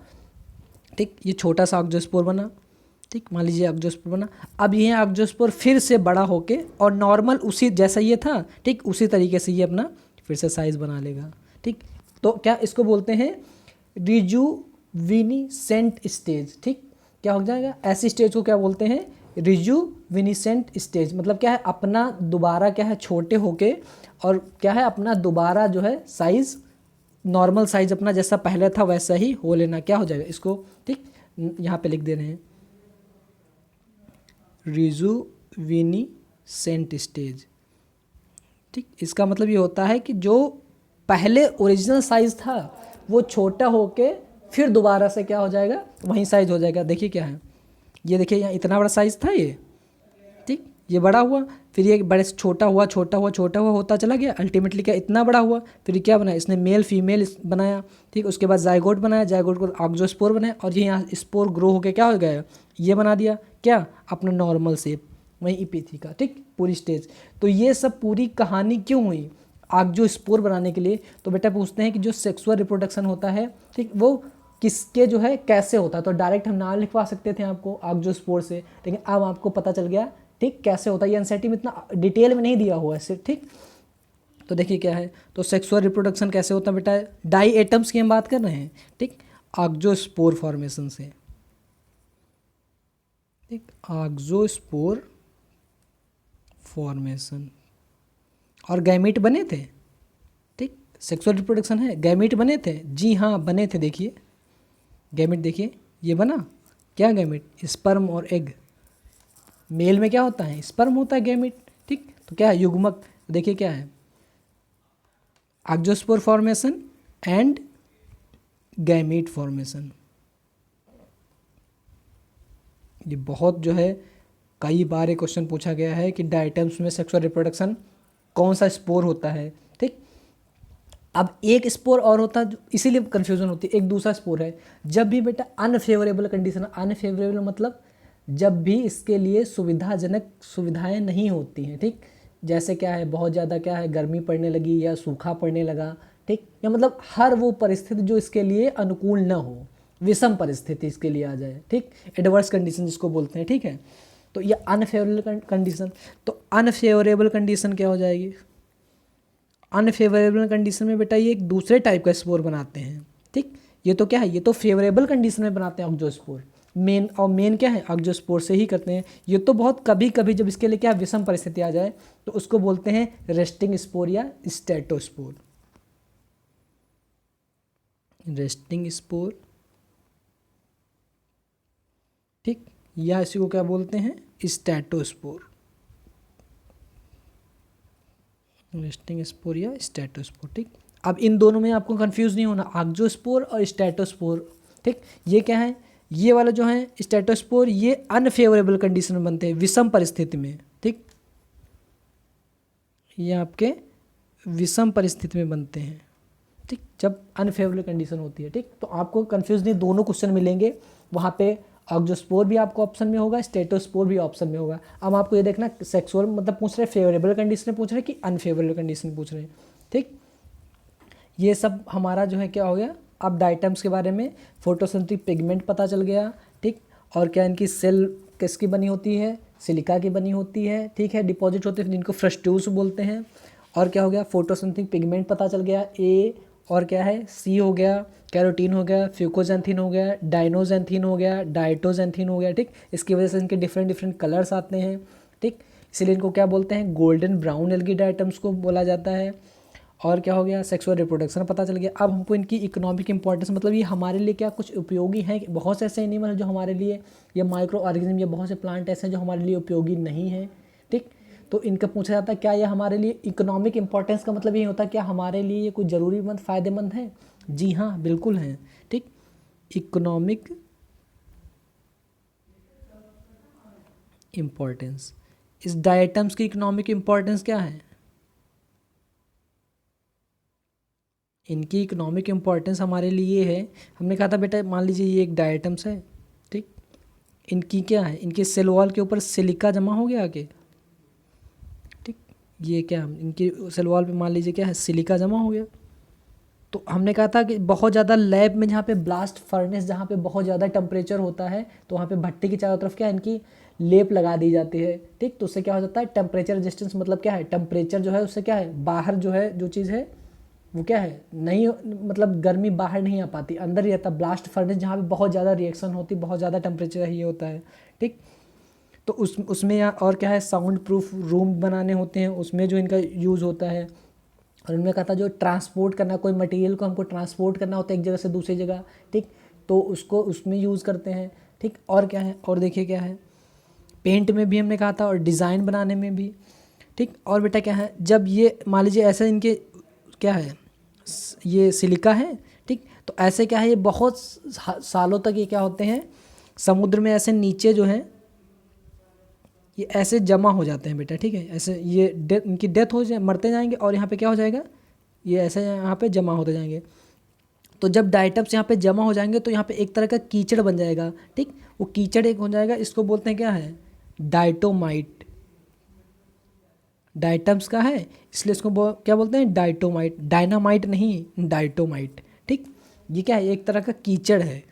ठीक, ये छोटा सा ऑक्सोस्पोर बना, ठीक, मान लीजिए ऑक्सोस्पोर बना। अब ये ऑक्सोस्पोर फिर से बड़ा होके और नॉर्मल उसी जैसा ये था, ठीक, उसी तरीके से ये अपना फिर से साइज़ बना लेगा, ठीक। तो क्या इसको बोलते हैं रिजुविनिसेंट स्टेज, ठीक। क्या हो जाएगा, ऐसी स्टेज को क्या बोलते हैं, रिजुविनिसेंट स्टेज। मतलब क्या है, अपना दोबारा क्या है छोटे होके, और क्या है अपना दोबारा जो है साइज़, नॉर्मल साइज़ अपना जैसा पहले था वैसा ही हो लेना। क्या हो जाएगा इसको, ठीक, यहाँ पे लिख दे रहे हैं रिजुविनिसेंट स्टेज, ठीक। इसका मतलब ये होता है कि जो पहले ओरिजिनल साइज़ था वो छोटा होके फिर दोबारा से क्या हो जाएगा, वही साइज़ हो जाएगा। देखिए क्या है, ये देखिए यहाँ इतना बड़ा साइज़ था ये, ठीक, ये बड़ा हुआ, फिर ये बड़े से छोटा हुआ, छोटा हुआ, छोटा हुआ होता चला गया, अल्टीमेटली क्या इतना बड़ा हुआ। फिर ये क्या बनाया इसने, मेल फीमेल बनाया, ठीक। उसके बाद जायगोट बनाया, जायगोट को ऑक्सोस्पोर बनाया, और ये यहाँ स्पोर ग्रो होकर क्या हो गया, ये बना दिया क्या अपना नॉर्मल शेप, वहीं इपिथी का, ठीक, पूरी स्टेज। तो ये सब पूरी कहानी क्यों हुई, ऑक्सोस्पोर बनाने के लिए। तो बेटा पूछते हैं कि जो सेक्सुअल रिप्रोडक्शन होता है, ठीक, वो किसके जो है कैसे होता है। तो डायरेक्ट हम नाम लिखवा सकते थे आपको ऑक्सोस्पोर से, लेकिन अब आपको पता चल गया, ठीक, कैसे होता है। ये एनसीईआरटी में इतना डिटेल में नहीं दिया हुआ है सिर्फ, ठीक। तो देखिए क्या है, तो सेक्सुअल रिप्रोडक्शन कैसे होता है बेटा, डाई एटम्स की हम बात कर रहे हैं, ठीक, ऑक्सोस्पोर फॉर्मेशन से, ठीक, ऑक्सोस्पोर फॉर्मेशन। और गैमीट बने थे, ठीक, सेक्सुअल रिप्रोडक्शन है, गैमीट बने थे, जी हाँ बने थे। देखिए गैमीट, देखिए ये बना क्या, गैमीट स्पर्म और एग। मेल में क्या होता है, स्पर्म होता है, गैमीट, ठीक। तो क्या है, युग्मक। देखिए क्या है, ऑक्सोस्पोर फॉर्मेशन एंड गैमीट फॉर्मेशन। ये बहुत जो है कई बार ये क्वेश्चन पूछा गया है कि डायटम्स में सेक्सुअल रिप्रोडक्शन कौन सा स्पोर होता है, ठीक। अब एक स्पोर और होता है, इसीलिए कंफ्यूजन होती है, एक दूसरा स्पोर है। जब भी बेटा अनफेवरेबल कंडीशन, अनफेवरेबल मतलब जब भी इसके लिए सुविधाजनक सुविधाएं नहीं होती हैं, ठीक। जैसे क्या है, बहुत ज़्यादा क्या है, गर्मी पड़ने लगी या सूखा पड़ने लगा, ठीक, या मतलब हर वो परिस्थिति जो इसके लिए अनुकूल न हो, विषम परिस्थिति इसके लिए आ जाए, ठीक, एडवर्स कंडीशन जिसको बोलते हैं, ठीक है। तो ये अनफेवरेबल कंडीशन, तो अनफेवरेबल कंडीशन क्या हो जाएगी, अनफेवरेबल कंडीशन में बेटा ये एक दूसरे टाइप का स्पोर बनाते हैं, ठीक। ये तो क्या है, ये तो फेवरेबल कंडीशन में बनाते हैं ऑक्सोस्पोर, मेन, और मेन क्या है ऑक्सोस्पोर से ही करते हैं। ये तो बहुत कभी कभी जब इसके लिए क्या विषम परिस्थिति आ जाए तो उसको बोलते हैं रेस्टिंग स्पोर या स्टेटोस्पोर, रेस्टिंग स्पोर, ठीक, या इसी को क्या बोलते हैं, स्टेटोस्पोर, रेस्टिंग स्पोर या स्टेटोस्पोर, ठीक। अब इन दोनों में आपको कंफ्यूज नहीं होना, ऑक्सोस्पोर और स्टेटोस्पोर, ठीक। ये क्या है, ये वाला जो है स्टेटोस्पोर, ये अनफेवरेबल कंडीशन में बनते हैं, विषम परिस्थिति में, ठीक। ये आपके विषम परिस्थिति में बनते हैं, ठीक, जब अनफेवरेबल कंडीशन होती है, ठीक। तो आपको कंफ्यूज नहीं, दोनों क्वेश्चन मिलेंगे वहाँ पे, ऑक्सोस्पोर भी आपको ऑप्शन में होगा, स्टेटोस्पोर भी ऑप्शन में होगा। अब आपको ये देखना सेक्सुअल मतलब पूछ रहे फेवरेबल कंडीशन पूछ रहे कि अनफेवरेबल कंडीशन पूछ रहे हैं, ठीक। ये सब हमारा जो है क्या हो गया, अब डायटम्स के बारे में, फोटोसिंथेटिक पिगमेंट पता चल गया, ठीक। और क्या इनकी सेल किसकी बनी होती है, सिलिका की बनी होती है, ठीक है, डिपॉजिट होते हैं जिनको फ्रस्ट्यूल्स बोलते हैं। और क्या हो गया, फोटोसिंथेटिक पिगमेंट पता चल गया, ए, और क्या है, सी हो गया, कैरोटीन हो गया, फ्यूकोजेंथिन हो गया, डाइनोजेंथिन हो गया, डाइटोजेंथिन हो गया, ठीक। इसकी वजह से इनके डिफरेंट डिफरेंट कलर्स आते हैं, ठीक। इसीलिए इनको क्या बोलते हैं, गोल्डन ब्राउन एल्गी डायटम्स को बोला जाता है। और क्या हो गया, सेक्सुअल रिप्रोडक्शन पता चल गया। अब हमको इनकी इकोनॉमिक इंपॉर्टेंस, मतलब ये हमारे लिए क्या कुछ उपयोगी हैं, बहुत से ऐसे एनिमल जो हमारे लिए, या माइक्रो ऑर्गेनिज्म या बहुत से प्लांट ऐसे हैं जो हमारे लिए उपयोगी नहीं हैं, ठीक। तो इनका पूछा जाता है क्या ये हमारे लिए, इकोनॉमिक इंपॉर्टेंस का मतलब ये होता है क्या हमारे लिए ये कोई ज़रूरीमंद फ़ायदेमंद है, जी हाँ बिल्कुल हैं, ठीक। इकोनॉमिक इम्पोर्टेंस, इस डायटम्स की इकोनॉमिक इम्पोर्टेंस क्या है, इनकी इकोनॉमिक इम्पोर्टेंस हमारे लिए है, हमने कहा था बेटा मान लीजिए ये एक डायटम्स है, ठीक। इनकी क्या है, इनके सेल वॉल के ऊपर सिलिका जमा हो गया आके, ठीक। ये क्या, इनकी सेल वॉल पे मान लीजिए क्या है, सिलिका जमा हो गया। तो हमने कहा था कि बहुत ज़्यादा लैब में जहाँ पे ब्लास्ट फर्नेस, जहाँ पे बहुत ज़्यादा टेम्परेचर होता है, तो वहाँ पे भट्टी की चारों तरफ क्या है, इनकी लेप लगा दी जाती है, ठीक। तो उससे क्या हो जाता है, टेम्परेचर रेजिस्टेंस, मतलब क्या है, टेम्परेचर जो है उससे क्या है, बाहर जो है जो चीज़ है वो क्या है, नहीं, मतलब गर्मी बाहर नहीं आ पाती, अंदर ही रहता। ब्लास्ट फर्नेस जहाँ पे बहुत ज़्यादा रिएक्शन होती, बहुत ज़्यादा टेम्परेचर ही होता है, ठीक। तो उसमें और क्या है, साउंड प्रूफ रूम बनाने होते हैं, उसमें जो इनका यूज़ होता है। और उन्होंने कहा था जो ट्रांसपोर्ट करना, कोई मटेरियल को हमको ट्रांसपोर्ट करना होता है एक जगह से दूसरी जगह, ठीक, तो उसको उसमें यूज़ करते हैं, ठीक। और क्या है, और देखिए क्या है, पेंट में भी हमने कहा था, और डिज़ाइन बनाने में भी, ठीक। और बेटा क्या है, जब ये मान लीजिए ऐसे इनके क्या है, ये सिलिका है, ठीक। तो ऐसे क्या है, ये बहुत सालों तक ये क्या होते हैं, समुद्र में ऐसे नीचे जो है ये ऐसे जमा हो जाते हैं बेटा, ठीक है। ऐसे ये इनकी डेथ हो जाए, मरते जाएंगे और यहाँ पे क्या हो जाएगा, ये ऐसे यहाँ पे जमा होते जाएंगे। तो जब डाइटम्स यहाँ पे जमा हो जाएंगे तो यहाँ पे एक तरह का कीचड़ बन जाएगा, ठीक। वो कीचड़ एक हो जाएगा, इसको बोलते हैं क्या है, डाइटोमाइट। डाइटम्स का है इसलिए इसको क्या बोलते हैं, डाइटोमाइट। डायनामाइट नहीं, डाइटोमाइट, ठीक। ये क्या है, एक तरह का कीचड़ है,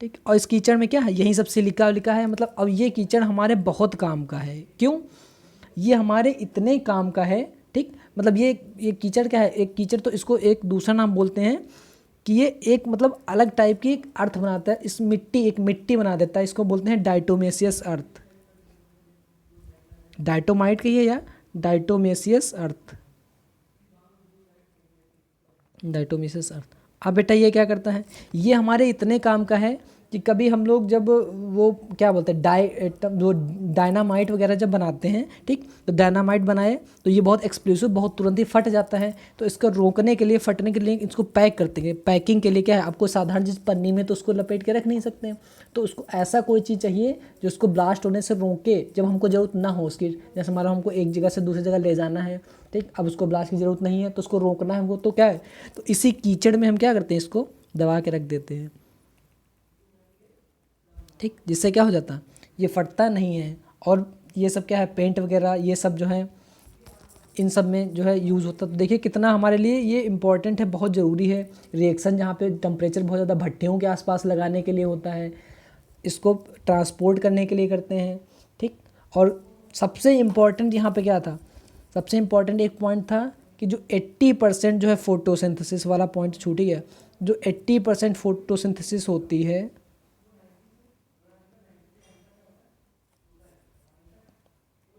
ठीक। और इस कीचड़ में क्या है, यही सब सिलिका लिखा है। मतलब अब ये कीचड़ हमारे बहुत काम का है। क्यों, ये हमारे इतने काम का है, ठीक। मतलब ये कीचड़ क्या है, एक कीचड़ तो इसको एक दूसरा नाम बोलते हैं कि ये एक मतलब अलग टाइप की एक अर्थ बनाता है। इस मिट्टी, एक मिट्टी बना देता है, इसको बोलते हैं डाइटोमेसियस अर्थ। डाइटोमाइट कहिए या डाइटोमेसियस अर्थ, डाइटोमेसियस अर्थ। अब बेटा ये क्या करता है, ये हमारे इतने काम का है कि कभी हम लोग जब वो क्या बोलते हैं जो डायनामाइट वगैरह जब बनाते हैं, ठीक। तो डायनामाइट बनाए तो ये बहुत एक्सप्लोसिव, बहुत तुरंत ही फट जाता है। तो इसको रोकने के लिए, फटने के लिए इसको पैक करते हैं। पैकिंग के लिए क्या है, आपको साधारण जिस पन्नी में तो उसको लपेट के रख नहीं सकते हैं, तो उसको ऐसा कोई चीज़ चाहिए जो उसको ब्लास्ट होने से रोके, जब हमको ज़रूरत ना हो उसकी। जैसे हमारा हमको एक जगह से दूसरी जगह ले जाना है, ठीक। अब उसको ब्लास्ट की ज़रूरत नहीं है तो उसको रोकना है हमको, तो क्या है, तो इसी कीचड़ में हम क्या करते हैं, इसको दबा के रख देते हैं, ठीक। जिससे क्या हो जाता है, ये फटता नहीं है। और ये सब क्या है, पेंट वगैरह ये सब जो है, इन सब में जो है यूज़ होता है। तो देखिए कितना हमारे लिए ये इम्पॉर्टेंट है, बहुत ज़रूरी है। रिएक्शन जहाँ पे टेम्परेचर बहुत ज़्यादा भट्टियों के आसपास लगाने के लिए होता है, इसको ट्रांसपोर्ट करने के लिए करते हैं, ठीक। और सबसे इम्पॉर्टेंट यहाँ पे क्या था, सबसे इम्पॉर्टेंट एक पॉइंट था कि जो 80% जो है फोटोसिंथेसिस वाला पॉइंट छूट ही गया। जो 80% फोटोसिंथेसिस होती है,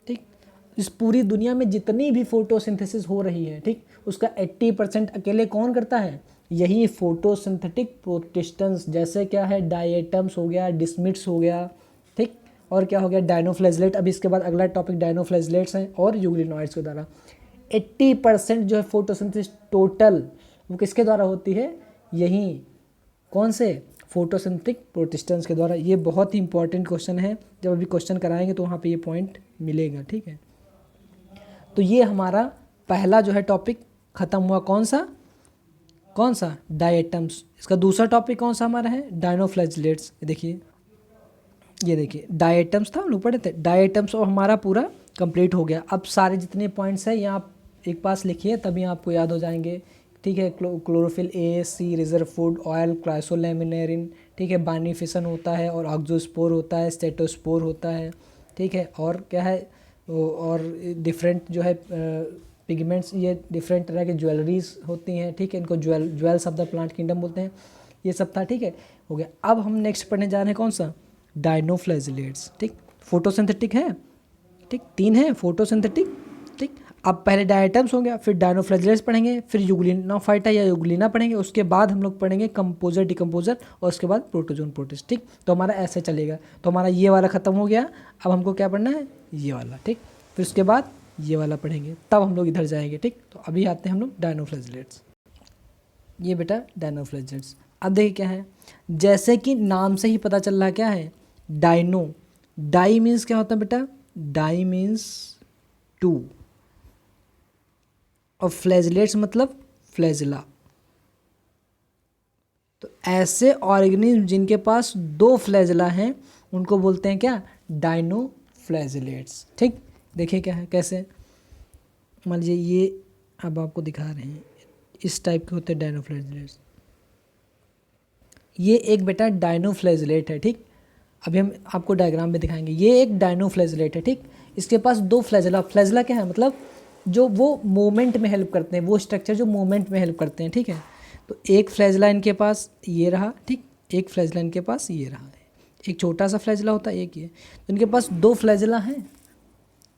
ठीक। इस पूरी दुनिया में जितनी भी फोटोसिंथेसिस हो रही है, ठीक, उसका 80% अकेले कौन करता है, यही फोटोसिंथेटिक प्रोटिस्टेंस। जैसे क्या है, डायटम्स हो गया, डिस्मिट्स हो गया, ठीक। और क्या हो गया, डायनोफ्लैजलेट। अभी इसके बाद अगला टॉपिक डायनोफ्लैजलेट्स हैं और यूग्लिनॉइड्स के द्वारा। 80% जो है फोटोसिंथेसिस टोटल, वो किसके द्वारा होती है, यही कौन से, फोटोसिंथेटिक प्रोटिस्टेंस के द्वारा। ये बहुत ही इंपॉर्टेंट क्वेश्चन है, जब अभी क्वेश्चन कराएंगे तो वहाँ पे ये पॉइंट मिलेगा, ठीक है। तो ये हमारा पहला जो है टॉपिक ख़त्म हुआ, कौन सा, कौन सा, डायटम्स। इसका दूसरा टॉपिक कौन सा हमारा है, डायनोफ्लैजलेट्स। देखिए, ये देखिए डायटम्स था, हम लोग पढ़े थे डायटम्स, और हमारा पूरा कंप्लीट हो गया। अब सारे जितने पॉइंट्स हैं यहाँ आप एक पास लिखिए, तभी आपको याद हो जाएंगे, ठीक है। Chlorophyll A, C, reserve food oil, क्राइसोलेमिनेरिन, ठीक है। बानिफिसन होता है, और ऑक्सोस्पोर होता है, स्टेटोस्पोर होता है, ठीक है। और क्या है, और डिफरेंट जो है पिगमेंट्स, ये डिफरेंट तरह के ज्वेलरीज होती हैं, ठीक है। इनको jewels of the plant kingdom बोलते हैं। ये सब था, ठीक है, हो गया। अब हम नेक्स्ट पढ़ने जा रहे हैं कौन सा, डायनोफ्लैजलेट्स, ठीक। फोटोसिंथेटिक है, ठीक, 3 है फोटोसिंथेटिक, ठीक। अब पहले डायटम्स हो गया, फिर डायनोफ्लैजलेट्स पढ़ेंगे, फिर यूग्लिनोफाइटा या यूग्लिना पढ़ेंगे, उसके बाद हम लोग पढ़ेंगे कंपोजर, डिकम्पोजर, और उसके बाद प्रोटोजोन, प्रोटिस्ट, ठीक। तो हमारा ऐसे चलेगा। तो हमारा ये वाला ख़त्म हो गया। अब हमको क्या पढ़ना है, ये वाला, ठीक। फिर उसके बाद ये वाला पढ़ेंगे, तब हम लोग इधर जाएंगे, ठीक। तो अभी आते हैं हम लोग डायनोफ्लैजलेट्स। ये बेटा डायनोफ्लैजलेट्स। अब देखिए क्या है, जैसे कि नाम से ही पता चल रहा है क्या है, डाइनो। डाई मीन्स क्या होता है बेटा, डाई मीन्स 2, और फ्लैजलेट्स मतलब फ्लैजला। तो ऐसे ऑर्गेनिज्म जिनके पास 2 फ्लैजला हैं उनको बोलते हैं क्या, डायनोफ्लैजलेट्स, ठीक। देखिए क्या है, कैसे, मान लीजिए ये अब आपको दिखा रहे हैं, इस टाइप के होते हैं डायनोफ्लैजलेट्स। ये एक बेटा डायनोफ्लैजलेट है, ठीक। अभी हम आपको डायग्राम में दिखाएंगे। ये एक डायनोफ्लैजलेट है, ठीक। इसके पास 2 फ्लैजला। फ्लैजला क्या है, मतलब जो वो मूवमेंट में हेल्प करते हैं, वो स्ट्रक्चर जो मूवमेंट में हेल्प करते हैं, ठीक है। तो एक फ्लैजला इनके पास ये रहा, ठीक। एक फ्लैजला इनके पास ये रहा है, एक छोटा सा फ्लैजला होता है, एक ये। तो इनके पास 2 फ्लैजला हैं,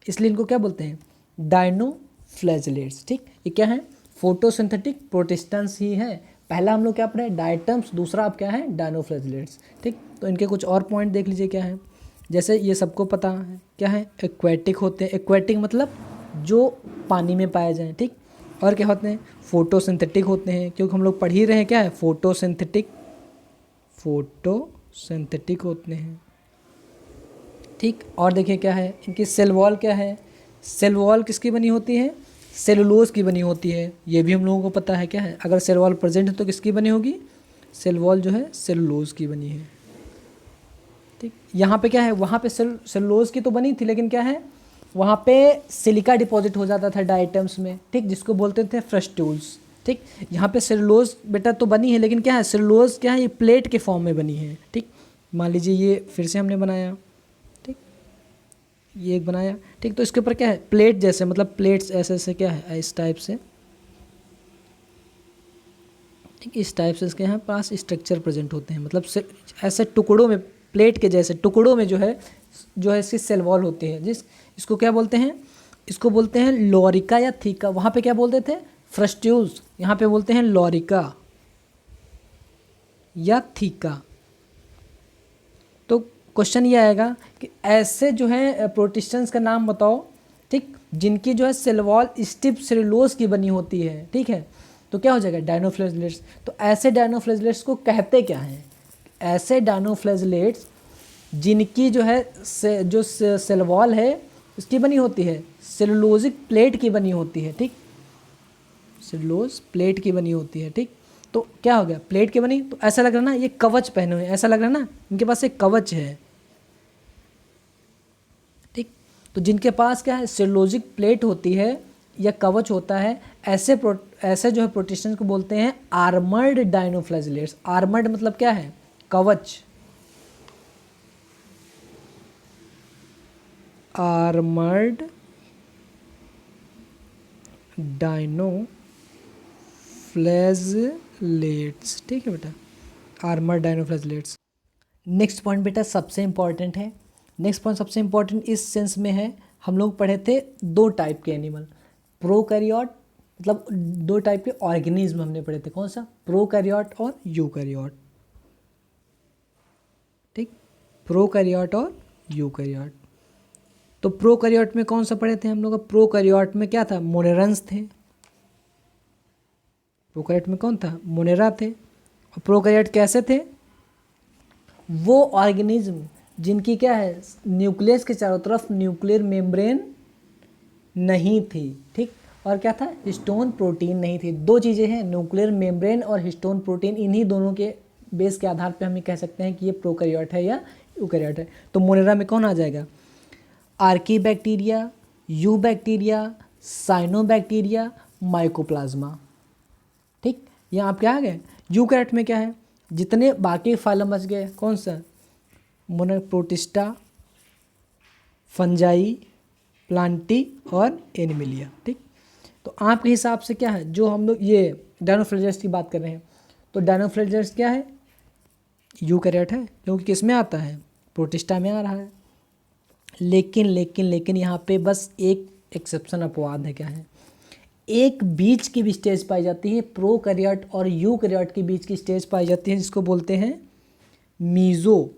इसलिए इनको क्या बोलते हैं, डायनोफ्लैजलेट्स, ठीक। ये क्या है, फोटोसिंथेटिक प्रोटिस्टेंस ही है। पहला हम लोग क्या पढ़े, डायटम्स, दूसरा अब क्या है, डायनोफ्लैजलेट्स, ठीक। तो इनके कुछ और पॉइंट देख लीजिए क्या है। जैसे ये सबको पता है क्या है, एक्वेटिक होते हैं। एक्वेटिक मतलब जो पानी में पाए जाएं, ठीक। और क्या होते हैं, फोटोसिंथेटिक होते हैं, क्योंकि हम लोग पढ़ ही रहे हैं क्या है, फोटोसिंथेटिक, फोटोसिंथेटिक होते हैं, ठीक। और देखिए क्या है, इनकी सेल वॉल क्या है, सेल वॉल किसकी बनी होती है, सेलुलोज की बनी होती है। ये भी हम लोगों को पता है क्या है, अगर सेल वॉल प्रेजेंट है तो किसकी बनी होगी, सेल वॉल जो है सेलुलोज की बनी है। ठीक। यहाँ पे क्या है, वहाँ पे सेलुलोज की तो बनी थी, लेकिन क्या है वहाँ पे सिलिका डिपॉजिट हो जाता था डायटम्स में, ठीक, जिसको बोलते थे फ्रस्ट्यूल्स। ठीक। यहाँ पे सेलुलोज बेटा तो बनी है, लेकिन क्या है सेलुलोज क्या है, ये प्लेट के फॉर्म में बनी है। ठीक। मान लीजिए ये फिर से हमने बनाया, ठीक, ये एक बनाया, ठीक, तो इसके ऊपर क्या है प्लेट जैसे, मतलब प्लेट्स ऐसे ऐसे क्या है इस टाइप से, ठीक, इस टाइप से इसके यहाँ पास स्ट्रक्चर प्रेजेंट होते हैं, मतलब ऐसे टुकड़ों में, प्लेट के जैसे टुकड़ों में जो है इसकी सेल वॉल होती है। इसको क्या बोलते हैं, इसको बोलते हैं लॉरिका या थीका। वहाँ पे क्या बोलते थे, फ्रस्ट्यूल्स, यहाँ पे बोलते हैं लॉरिका या थीका। तो क्वेश्चन ये आएगा कि ऐसे जो है प्रोटिस्टेंस का नाम बताओ, ठीक, जिनकी जो है सेल वॉल स्टिफ सेलुलोज की बनी होती है। ठीक है, तो क्या हो जाएगा डायनोफ्लेजलेट्स। तो ऐसे डायनोफ्लेजलेट्स को कहते क्या हैं, ऐसे डायनोफ्लेजलेट्स जिनकी जो है जो सेल वॉल है उसकी बनी होती है सेलुलोजिक प्लेट की बनी होती है। ठीक, सेलुलोज प्लेट की बनी होती है। ठीक, तो क्या हो गया प्लेट की बनी, तो ऐसा लग रहा ना ये कवच पहने हुए, ऐसा लग रहा ना इनके पास एक कवच है। ठीक, तो जिनके पास क्या है सेलुलोजिक प्लेट होती है या कवच होता है, ऐसे जो है प्रोटिस्टेंस को बोलते हैं आर्मर्ड डायनोफ्लेजलेट्स। आर्मर्ड मतलब क्या है, कवच, आर्मर्ड डायनोफ्लेजलेट्स। ठीक है बेटा, आर्मर्ड डायनोफ्लेजलेट्स। नेक्स्ट पॉइंट बेटा सबसे इंपॉर्टेंट है, नेक्स्ट पॉइंट सबसे इंपॉर्टेंट इस सेंस में है, हम लोग पढ़े थे दो टाइप के एनिमल, प्रोकैरियोट, मतलब दो टाइप के ऑर्गेनिज्म हमने पढ़े थे, कौन सा, प्रोकैरियोट और यूकैरियोट। ठीक, प्रोकैरियोट और यूकैरियोट। तो प्रोकैरियोट में कौन सा पढ़े थे हम लोग, प्रोकैरियोट में क्या था, मोनेरन्स थे। प्रोकैरियोट में कौन था, मोनेरा थे। और प्रोकैरियोट कैसे थे, वो ऑर्गेनिज्म जिनकी क्या है न्यूक्लियस के चारों तरफ न्यूक्लियर मेम्ब्रेन नहीं थी। ठीक, और क्या था, हिस्टोन प्रोटीन नहीं थी। दो चीज़ें हैं, न्यूक्लियर मेम्ब्रेन और हिस्टोन प्रोटीन, इन्हीं दोनों के बेस के आधार पे हम कह सकते हैं कि ये प्रोकैरियोट है या यूकैरियोट है। तो मोनेरा में कौन आ जाएगा, Archie bacteria, you bacteria, cyanobacteria, mycoplasma. ठीक, यहाँ आप क्या आ गए, यूकैरियोट में क्या है, जितने बाकी फाइलम बच गए, कौन सा, प्रोटिस्टा, फंजाई, प्लांटी और एनिमिलिया। ठीक, तो आपके हिसाब से क्या है, जो हम लोग ये डायनोफ्लेजलेट्स की बात कर रहे हैं, तो डायनोफ्लेजलेट्स क्या है, यूकैरियोट है, क्योंकि किस में आता है, प्रोटिस्टा में आ रहा है। लेकिन लेकिन लेकिन यहाँ पे बस एक एक्सेप्शन अपवाद है, क्या है, एक बीच की भी स्टेज पाई जाती है, प्रोकैरियोट और यूकैरियोट के बीच की स्टेज पाई जाती है, जिसको बोलते हैं मीजोकैरियोट।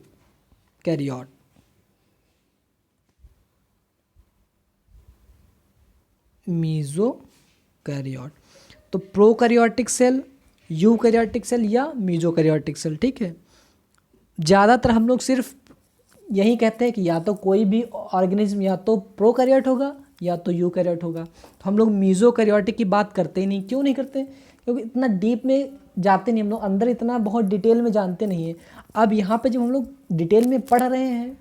मीजोकैरियोट। तो प्रोकैरियोटिक सेल, यूकैरियोटिक सेल या मीजोकैरियोटिक सेल। ठीक है, ज़्यादातर हम लोग सिर्फ यही कहते हैं कि या तो कोई भी ऑर्गेनिज्म या तो प्रोकैरियोट होगा या तो यूकैरियोट होगा। तो हम लोग मीजोकैरियोटिक की बात करते ही नहीं, क्यों नहीं करते, क्योंकि इतना डीप में जाते नहीं हम लोग, अंदर इतना बहुत डिटेल में जानते नहीं हैं। अब यहाँ पे जब हम लोग डिटेल में पढ़ रहे हैं,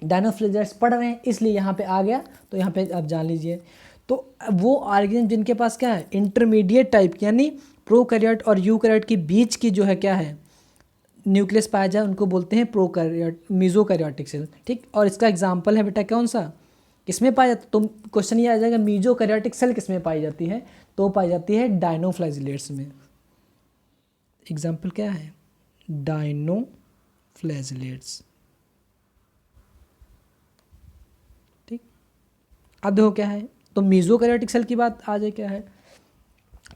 डायनोफ्लेजलेट्स पढ़ रहे हैं, इसलिए यहाँ पे आ गया, तो यहाँ पे आप जान लीजिए। तो वो ऑर्गेनिज्म जिनके पास क्या है इंटरमीडिएट टाइप, यानी प्रोकैरियोट और यूकैरियोट के बीच की जो है क्या है न्यूक्लियस पाया जाए, उनको बोलते हैं प्रोकैरियोट, मीजोकैरियोटिक सेल। ठीक, और इसका एग्जांपल है बेटा कौन सा, किसमें पाया जाता, तो क्वेश्चन ये आ जाएगा मीजोकैरियोटिक सेल किसमें पाई जाती है, तो पाई जाती है डायनोफ्लेजलेट्स में। एग्जांपल क्या है, डायनोफ्लेजलेट्स। ठीक, अब देखो क्या है, तो मीजोकैरियोटिक सेल की बात आ जाए क्या है,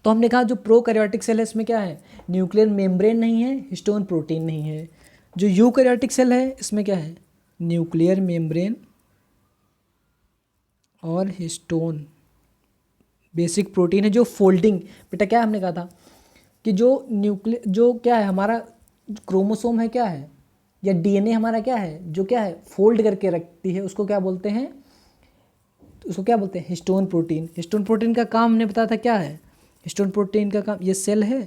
तो हमने कहा जो प्रोकैरियोटिक सेल है इसमें क्या है न्यूक्लियर मेम्ब्रेन नहीं है, हिस्टोन प्रोटीन नहीं है। जो यूकैरियोटिक सेल है इसमें क्या है न्यूक्लियर मेम्ब्रेन और हिस्टोन बेसिक प्रोटीन है, जो फोल्डिंग, बेटा क्या हमने कहा था कि जो क्या है हमारा क्रोमोसोम है क्या है, या डीएनए हमारा क्या है, जो क्या है फोल्ड करके रखती है, उसको क्या बोलते हैं, उसको क्या बोलते हैं, हिस्टोन प्रोटीन। हिस्टोन प्रोटीन का काम हमने बताया था क्या है, हिस्टोन प्रोटीन का काम, ये सेल है,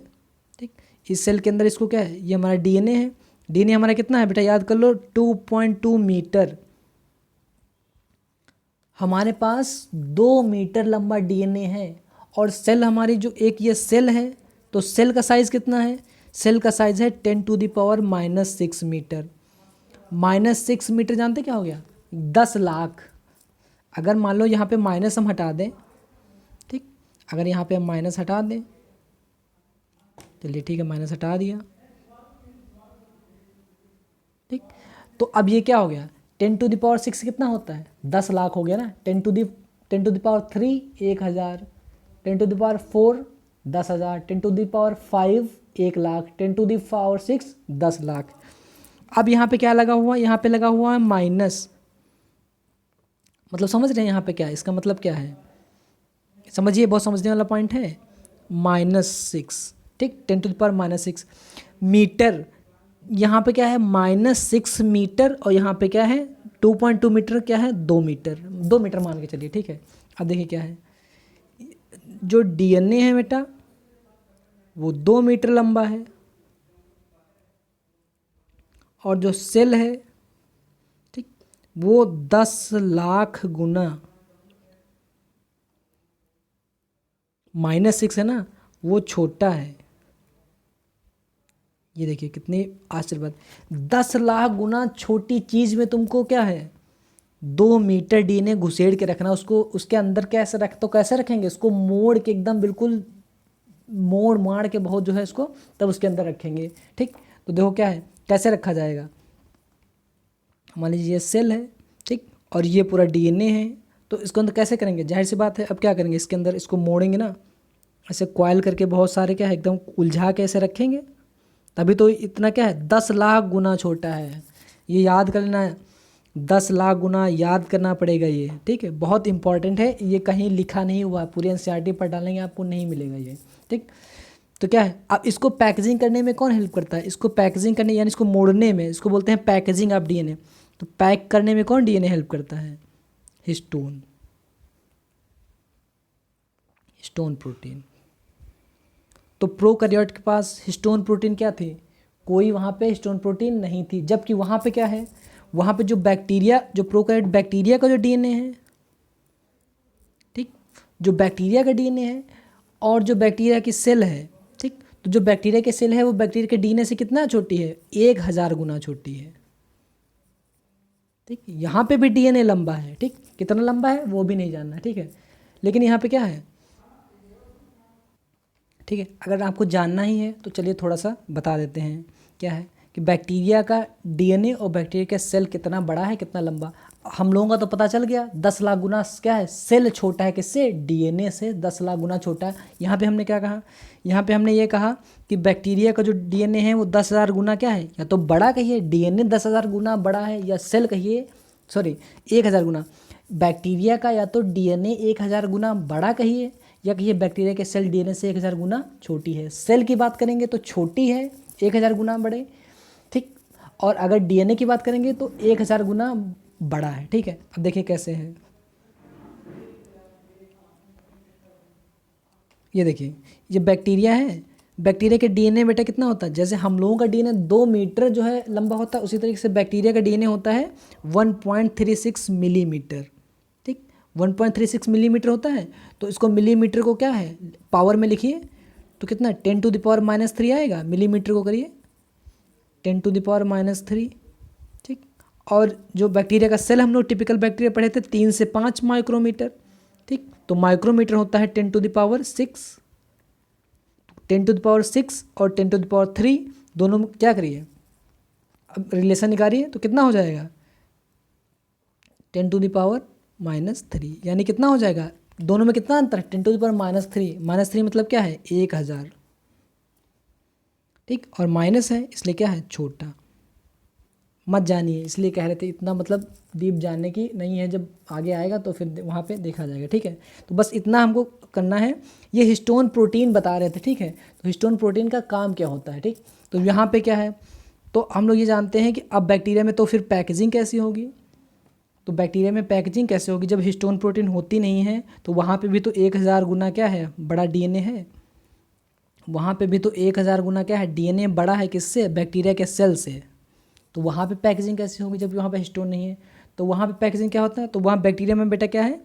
ठीक, इस सेल के अंदर इसको क्या है, ये हमारा डीएनए है। डीएनए हमारा कितना है बेटा, याद कर लो 2.2 मीटर। हमारे पास 2 मीटर लंबा डीएनए है। और सेल हमारी जो एक ये सेल है, तो सेल का साइज़ कितना है, सेल का साइज़ है 10⁻⁻6 मीटर। -6 मीटर जानते क्या हो गया, 10 लाख। अगर मान लो यहाँ पे माइनस हम हटा दें, ठीक, अगर यहाँ पे हम माइनस हटा दें, चलिए ठीक है माइनस हटा दिया, ठीक, तो अब ये क्या हो गया, 10⁻6 कितना होता है, 10 लाख हो गया ना। 10⁻3 1,000, 10⁻4 10,000, 10⁻5 1 लाख, 10⁻6 10 लाख। अब यहाँ पे क्या लगा हुआ है, यहाँ पे लगा हुआ है माइनस, मतलब समझ रहे हैं यहाँ पे क्या है, इसका मतलब क्या है, समझिए, बहुत समझने वाला पॉइंट है। -6, ठीक, 10⁻6 मीटर, यहाँ पे क्या है -6 मीटर, और यहाँ पे क्या है 2.2 मीटर, क्या है 2 मीटर, 2 मीटर मान के चलिए, ठीक है। अब देखिए क्या है, जो डीएनए है बेटा वो 2 मीटर लंबा है, और जो सेल है, ठीक, वो 10 लाख गुना, -6 है ना, वो छोटा है। ये देखिए कितनी आश्चर्य बात, 10 लाख गुना छोटी चीज़ में तुमको क्या है 2 मीटर डीएनए घुसेड़ के रखना, उसको उसके अंदर कैसे रख, तो कैसे रखेंगे, उसको मोड़ के एकदम बिल्कुल मोड़ मार के बहुत जो है इसको तब उसके अंदर रखेंगे, ठीक। तो देखो क्या है, कैसे रखा जाएगा, मान लीजिए ये सेल है, ठीक, और ये पूरा डीएनए है, तो इसको अंदर कैसे करेंगे, जाहिर सी बात है, अब क्या करेंगे, इसके अंदर इसको मोड़ेंगे ना, ऐसे कॉइल करके बहुत सारे क्या है एकदम उलझा के ऐसे रखेंगे, तभी तो इतना क्या है 10 लाख गुना छोटा है। ये याद कर लेना है, 10 लाख गुना याद करना पड़ेगा ये, ठीक है, बहुत इंपॉर्टेंट है, ये कहीं लिखा नहीं हुआ, पूरी एनसीईआरटी पर डालेंगे आपको नहीं मिलेगा ये, ठीक। तो क्या है, अब इसको पैकेजिंग करने में कौन हेल्प करता है, इसको पैकेजिंग करने यानी इसको मोड़ने में, इसको बोलते हैं पैकेजिंग ऑफ डीएनए। तो पैक करने में कौन डीएनए हेल्प करता है, हिस्टोन, हिस्टोन प्रोटीन। तो प्रोकैरियोट के पास हिस्टोन प्रोटीन क्या थी, कोई वहाँ पे हिस्टोन प्रोटीन नहीं थी, जबकि वहाँ पे क्या है, वहाँ पे जो बैक्टीरिया, जो प्रोकैरियोट बैक्टीरिया का जो डीएनए है, ठीक, जो बैक्टीरिया का डीएनए है और जो बैक्टीरिया की सेल है, ठीक, तो जो बैक्टीरिया की सेल है वो बैक्टीरिया के डीएनए से कितना छोटी है, 1000 गुना छोटी है, ठीक। यहाँ पे भी डीएनए लंबा है, ठीक, कितना लंबा है वो भी नहीं जानना, ठीक है, लेकिन यहाँ पे क्या है, ठीक है, अगर आपको जानना ही है तो चलिए थोड़ा सा बता देते हैं, क्या है कि बैक्टीरिया का डीएनए और बैक्टीरिया का सेल कितना बड़ा है कितना लंबा। हम लोगों का तो पता चल गया 10 लाख गुना क्या है, सेल छोटा है किससे, डीएनए से 10 लाख गुना छोटा है। यहाँ पे हमने क्या कहा, यहाँ पे हमने ये कहा कि बैक्टीरिया का जो डीएनए है वो 10,000 गुना क्या है, या तो बड़ा कहिए, डीएनए 10,000 गुना बड़ा है, या सेल कहिए, सॉरी 1000 गुना, बैक्टीरिया का या तो डीएनए 1000 गुना बड़ा कहिए, या कहिए बैक्टीरिया के सेल डीएनए से 1000 गुना छोटी है। सेल की बात करेंगे तो छोटी है 1000 गुना बड़े, ठीक, और अगर डीएनए की बात करेंगे तो 1000 गुना बड़ा है, ठीक है। अब देखिए कैसे है, ये देखिए ये बैक्टीरिया है, बैक्टीरिया के डीएनए बेटा कितना होता है, जैसे हम लोगों का डीएनए 2 मीटर जो है लंबा होता है, उसी तरीके से बैक्टीरिया का डीएनए होता है 1.36 मिलीमीटर, ठीक, 1.36 मिलीमीटर होता है। तो इसको मिलीमीटर को क्या है पावर में लिखिए तो कितना 10⁻³ आएगा, मिलीमीटर को करिए 10⁻⁻3, ठीक। और जो बैक्टीरिया का सेल हम लोग टिपिकल बैक्टीरिया पढ़े थे 3 से 5 माइक्रोमीटर, ठीक, तो माइक्रोमीटर होता है 10⁻6, 10⁻6 और 10⁻3 दोनों में क्या करिए, अब रिलेशन निकालिए तो कितना हो जाएगा 10⁻³ यानी कितना हो जाएगा, दोनों में कितना अंतर है 10⁻³ -3 मतलब क्या है 1000, ठीक, और माइनस है इसलिए क्या है छोटा, मत जानिए इसलिए कह रहे थे, इतना मतलब डीप जानने की नहीं है, जब आगे आएगा तो फिर वहाँ पे देखा जाएगा, ठीक है। तो बस इतना हमको करना है, ये हिस्टोन प्रोटीन बता रहे थे, ठीक है। तो हिस्टोन प्रोटीन का काम क्या होता है, ठीक, तो यहाँ पे क्या है, तो हम लोग ये जानते हैं कि अब बैक्टीरिया में तो फिर पैकेजिंग कैसी होगी, तो बैक्टीरिया में पैकेजिंग कैसे होगी, जब हिस्टोन प्रोटीन होती नहीं है तो वहाँ पे भी तो 1000 गुना क्या है, बड़ा डीएनए है, वहाँ पे भी तो 1000 गुना क्या है, डीएनए बड़ा है, किससे, बैक्टीरिया के सेल से। तो वहाँ पे पैकेजिंग कैसे होगी जब वहाँ पे हिस्टोन नहीं है, तो वहाँ पे पैकेजिंग क्या होता है, तो वहाँ बैक्टीरिया में बेटा क्या है,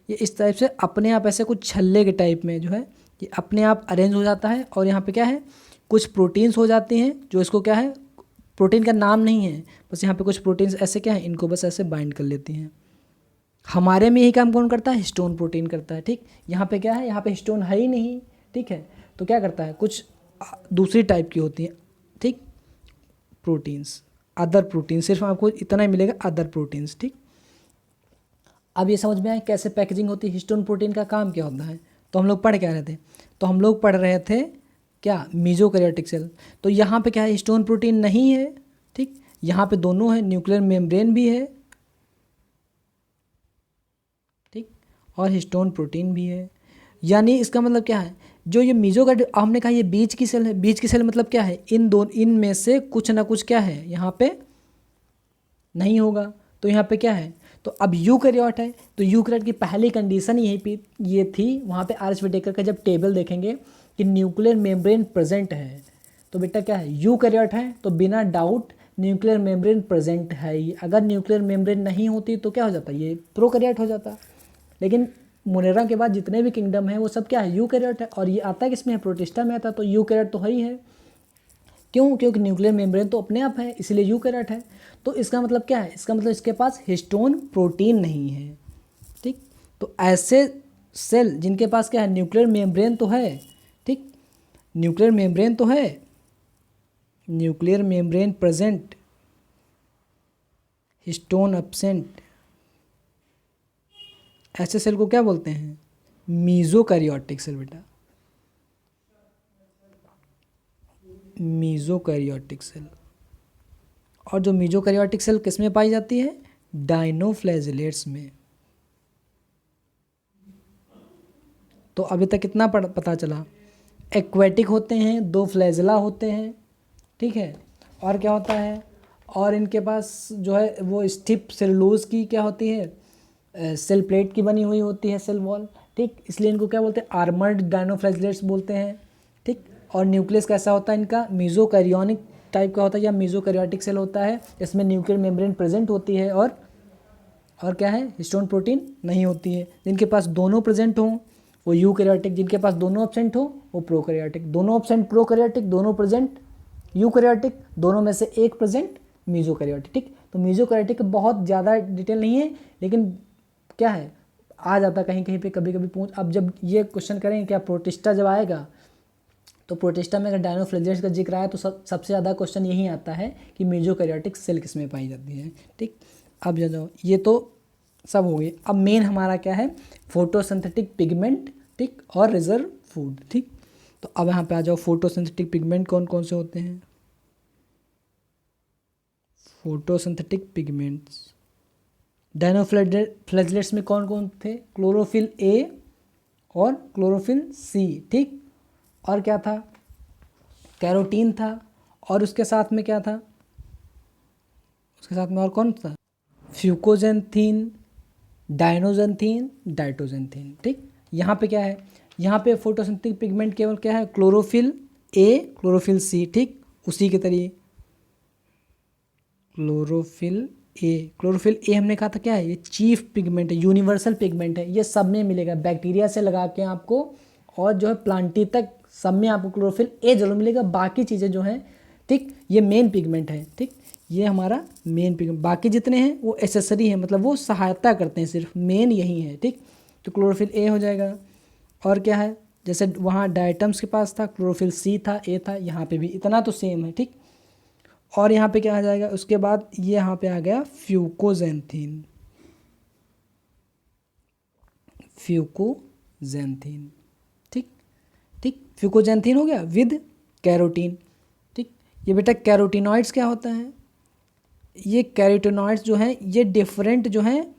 ये इस टाइप से अपने आप ऐसे कुछ छल्ले के टाइप में जो है ये अपने आप अरेंज हो जाता है, और यहाँ पे क्या है, कुछ प्रोटीन्स हो जाती हैं जो इसको क्या है, प्रोटीन का नाम नहीं है, बस यहाँ पे कुछ प्रोटीन्स ऐसे क्या है, इनको बस ऐसे बाइंड कर लेती हैं। हमारे में यही काम कौन करता है, हिस्टोन प्रोटीन करता है, ठीक। यहाँ पे क्या है, यहाँ पे हिस्टोन है ही नहीं, ठीक है, तो क्या करता है, कुछ दूसरी टाइप की होती हैं, ठीक, प्रोटीन्स, अदर प्रोटीन, सिर्फ आपको इतना ही मिलेगा, अदर प्रोटीन्स, ठीक। अब ये समझ में आए कैसे पैकेजिंग होती है, हिस्टोन प्रोटीन का काम क्या होता है। तो हम लोग पढ़ क्या रहे थे, तो हम लोग पढ़ रहे थे क्या, मीजोकैरियोटिक सेल। तो यहाँ पे क्या है, हिस्टोन प्रोटीन नहीं है, ठीक, यहाँ पे दोनों है, न्यूक्लियर मेम्ब्रेन भी है, ठीक, और हिस्टोन प्रोटीन भी है। यानी इसका मतलब क्या है, जो ये मीजोकैरियोटिक, हमने कहा ये बीज की सेल है, बीज की सेल मतलब क्या है, इन में से कुछ ना कुछ क्या है यहाँ पे नहीं होगा, तो यहाँ पे क्या है, तो अब यूकैरियोट है, तो यूकैरियोट की पहली कंडीशन यही पे ये थी, वहाँ पे आर एच विटेकर का जब टेबल देखेंगे कि न्यूक्लियर मेम्ब्रेन प्रेजेंट है, तो बेटा क्या है, यूकैरियोट है, तो बिना डाउट न्यूक्लियर मेम्ब्रेन प्रेजेंट है ही। अगर न्यूक्लियर मेम्ब्रेन नहीं होती तो क्या हो जाता, ये प्रोकैरियोट हो जाता। लेकिन मोनेरा के बाद जितने भी किंगडम है वो सब क्या है, यूकैरियोट है, और ये आता है किसमें है, प्रोटिस्टा में आता, तो यूकैरियोट तो है ही है। क्यों, क्योंकि न्यूक्लियर मेम्ब्रेन तो अपने आप है, इसलिए यूकैरियोट है। तो इसका मतलब क्या है, इसका मतलब इसके पास हिस्टोन प्रोटीन नहीं है, ठीक। तो ऐसे सेल जिनके पास क्या है, न्यूक्लियर मेम्ब्रेन तो है, ठीक, न्यूक्लियर मेम्ब्रेन तो है, nuclear membrane present, histone absent, ऐसे सेल को क्या बोलते हैं, मीजोकैरियोटिक सेल बेटा, मीजोकैरियोटिक सेल। और जो मीजोकैरियोटिक सेल किस में पाई जाती है, डायनोफ्लैजिलेट्स में। तो अभी तक कितना पता चला, एक्वेटिक होते हैं, 2 फ्लैजिला होते हैं, ठीक है, और क्या होता है, और इनके पास जो है वो स्टिफ सेलुलोज की क्या होती है, सेल प्लेट की बनी हुई होती है, सेल वॉल, ठीक, इसलिए इनको क्या बोलते हैं, आर्मर्ड डायनोफ्लैजिलेट्स बोलते हैं, ठीक। और न्यूक्लियस कैसा होता है इनका, मीजोकैरियोनिक टाइप का होता है, या मीजोकैरियोटिक सेल होता है, इसमें न्यूक्लियर मेम्ब्रेन प्रेजेंट होती है, और क्या है, हिस्टोन प्रोटीन नहीं होती है। जिनके पास दोनों प्रेजेंट हों वो यूकैरियोटिक, जिनके पास दोनों एब्सेंट हो वो प्रोकैरियोटिक, दोनों एब्सेंट प्रोकैरियोटिक, दोनों प्रेजेंट यूकैरियोटिक, दोनों में से एक प्रेजेंट मीजोकैरियोटिक, ठीक। तो मीजोकैरियोटिक बहुत ज़्यादा डिटेल नहीं है, लेकिन क्या है, आ जाता कहीं कहीं पे कभी कभी पूछ। अब जब ये क्वेश्चन करेंगे क्या, प्रोटिस्टा जब आएगा, तो प्रोटिस्टा में अगर डायनोफ्लैजिलेट्स का जिक्र आया तो सबसे ज़्यादा क्वेश्चन यही आता है कि मीजोकैरियोटिक सेल किस में पाई जाती है, ठीक। अब जाओ, ये तो सब हो गई। अब मेन हमारा क्या है, फोटोसिंथेटिक पिगमेंट, ठीक, और रिजर्व फूड, ठीक। तो अब यहाँ पे आ जाओ, फोटोसिंथेटिक पिगमेंट कौन कौन से होते हैं, फोटोसिंथेटिक पिगमेंट्स डायनोफ्लैजिलेट्स में कौन कौन थे, क्लोरोफिल ए और क्लोरोफिल सी, ठीक, और क्या था, कैरोटीन था, और उसके साथ में क्या था, उसके साथ में और कौन था, फ्यूकोजेंथीन, डायनोजेंथीन, डाइटोजेंथीन, ठीक। यहाँ पे क्या है, यहाँ पे फोटोसिंथेटिक पिगमेंट केवल क्या है, क्लोरोफिल ए, क्लोरोफिल सी, ठीक, उसी के तरीके क्लोरोफिल ए हमने कहा था क्या है, ये चीफ पिगमेंट है, यूनिवर्सल पिगमेंट है, ये सब में मिलेगा, बैक्टीरिया से लगा के आपको और जो है प्लांटी तक सब में आपको क्लोरोफिल ए जरूर मिलेगा। बाकी चीज़ें जो हैं, ठीक, ये मेन पिगमेंट है, ठीक, ये हमारा मेन पिगमेंट, बाकी जितने हैं वो एसेसरी है, मतलब वो सहायता करते हैं, सिर्फ मेन यही है, ठीक। तो क्लोरोफिल ए हो जाएगा, और क्या है, जैसे वहाँ डायटम्स के पास था क्लोरोफिल सी था, ए था, यहाँ पे भी इतना तो सेम है, ठीक। और यहाँ पे क्या आ जाएगा, उसके बाद ये यहाँ पे आ गया फ्यूकोजेंथीन, फ्यूकोजेंथीन, ठीक, ठीक, फ्यूकोजेंथीन हो गया विद कैरोटीन, ठीक। ये बेटा कैरोटीनॉइड्स क्या होता है, ये कैरोटीनॉइड्स जो हैं ये डिफरेंट जो हैं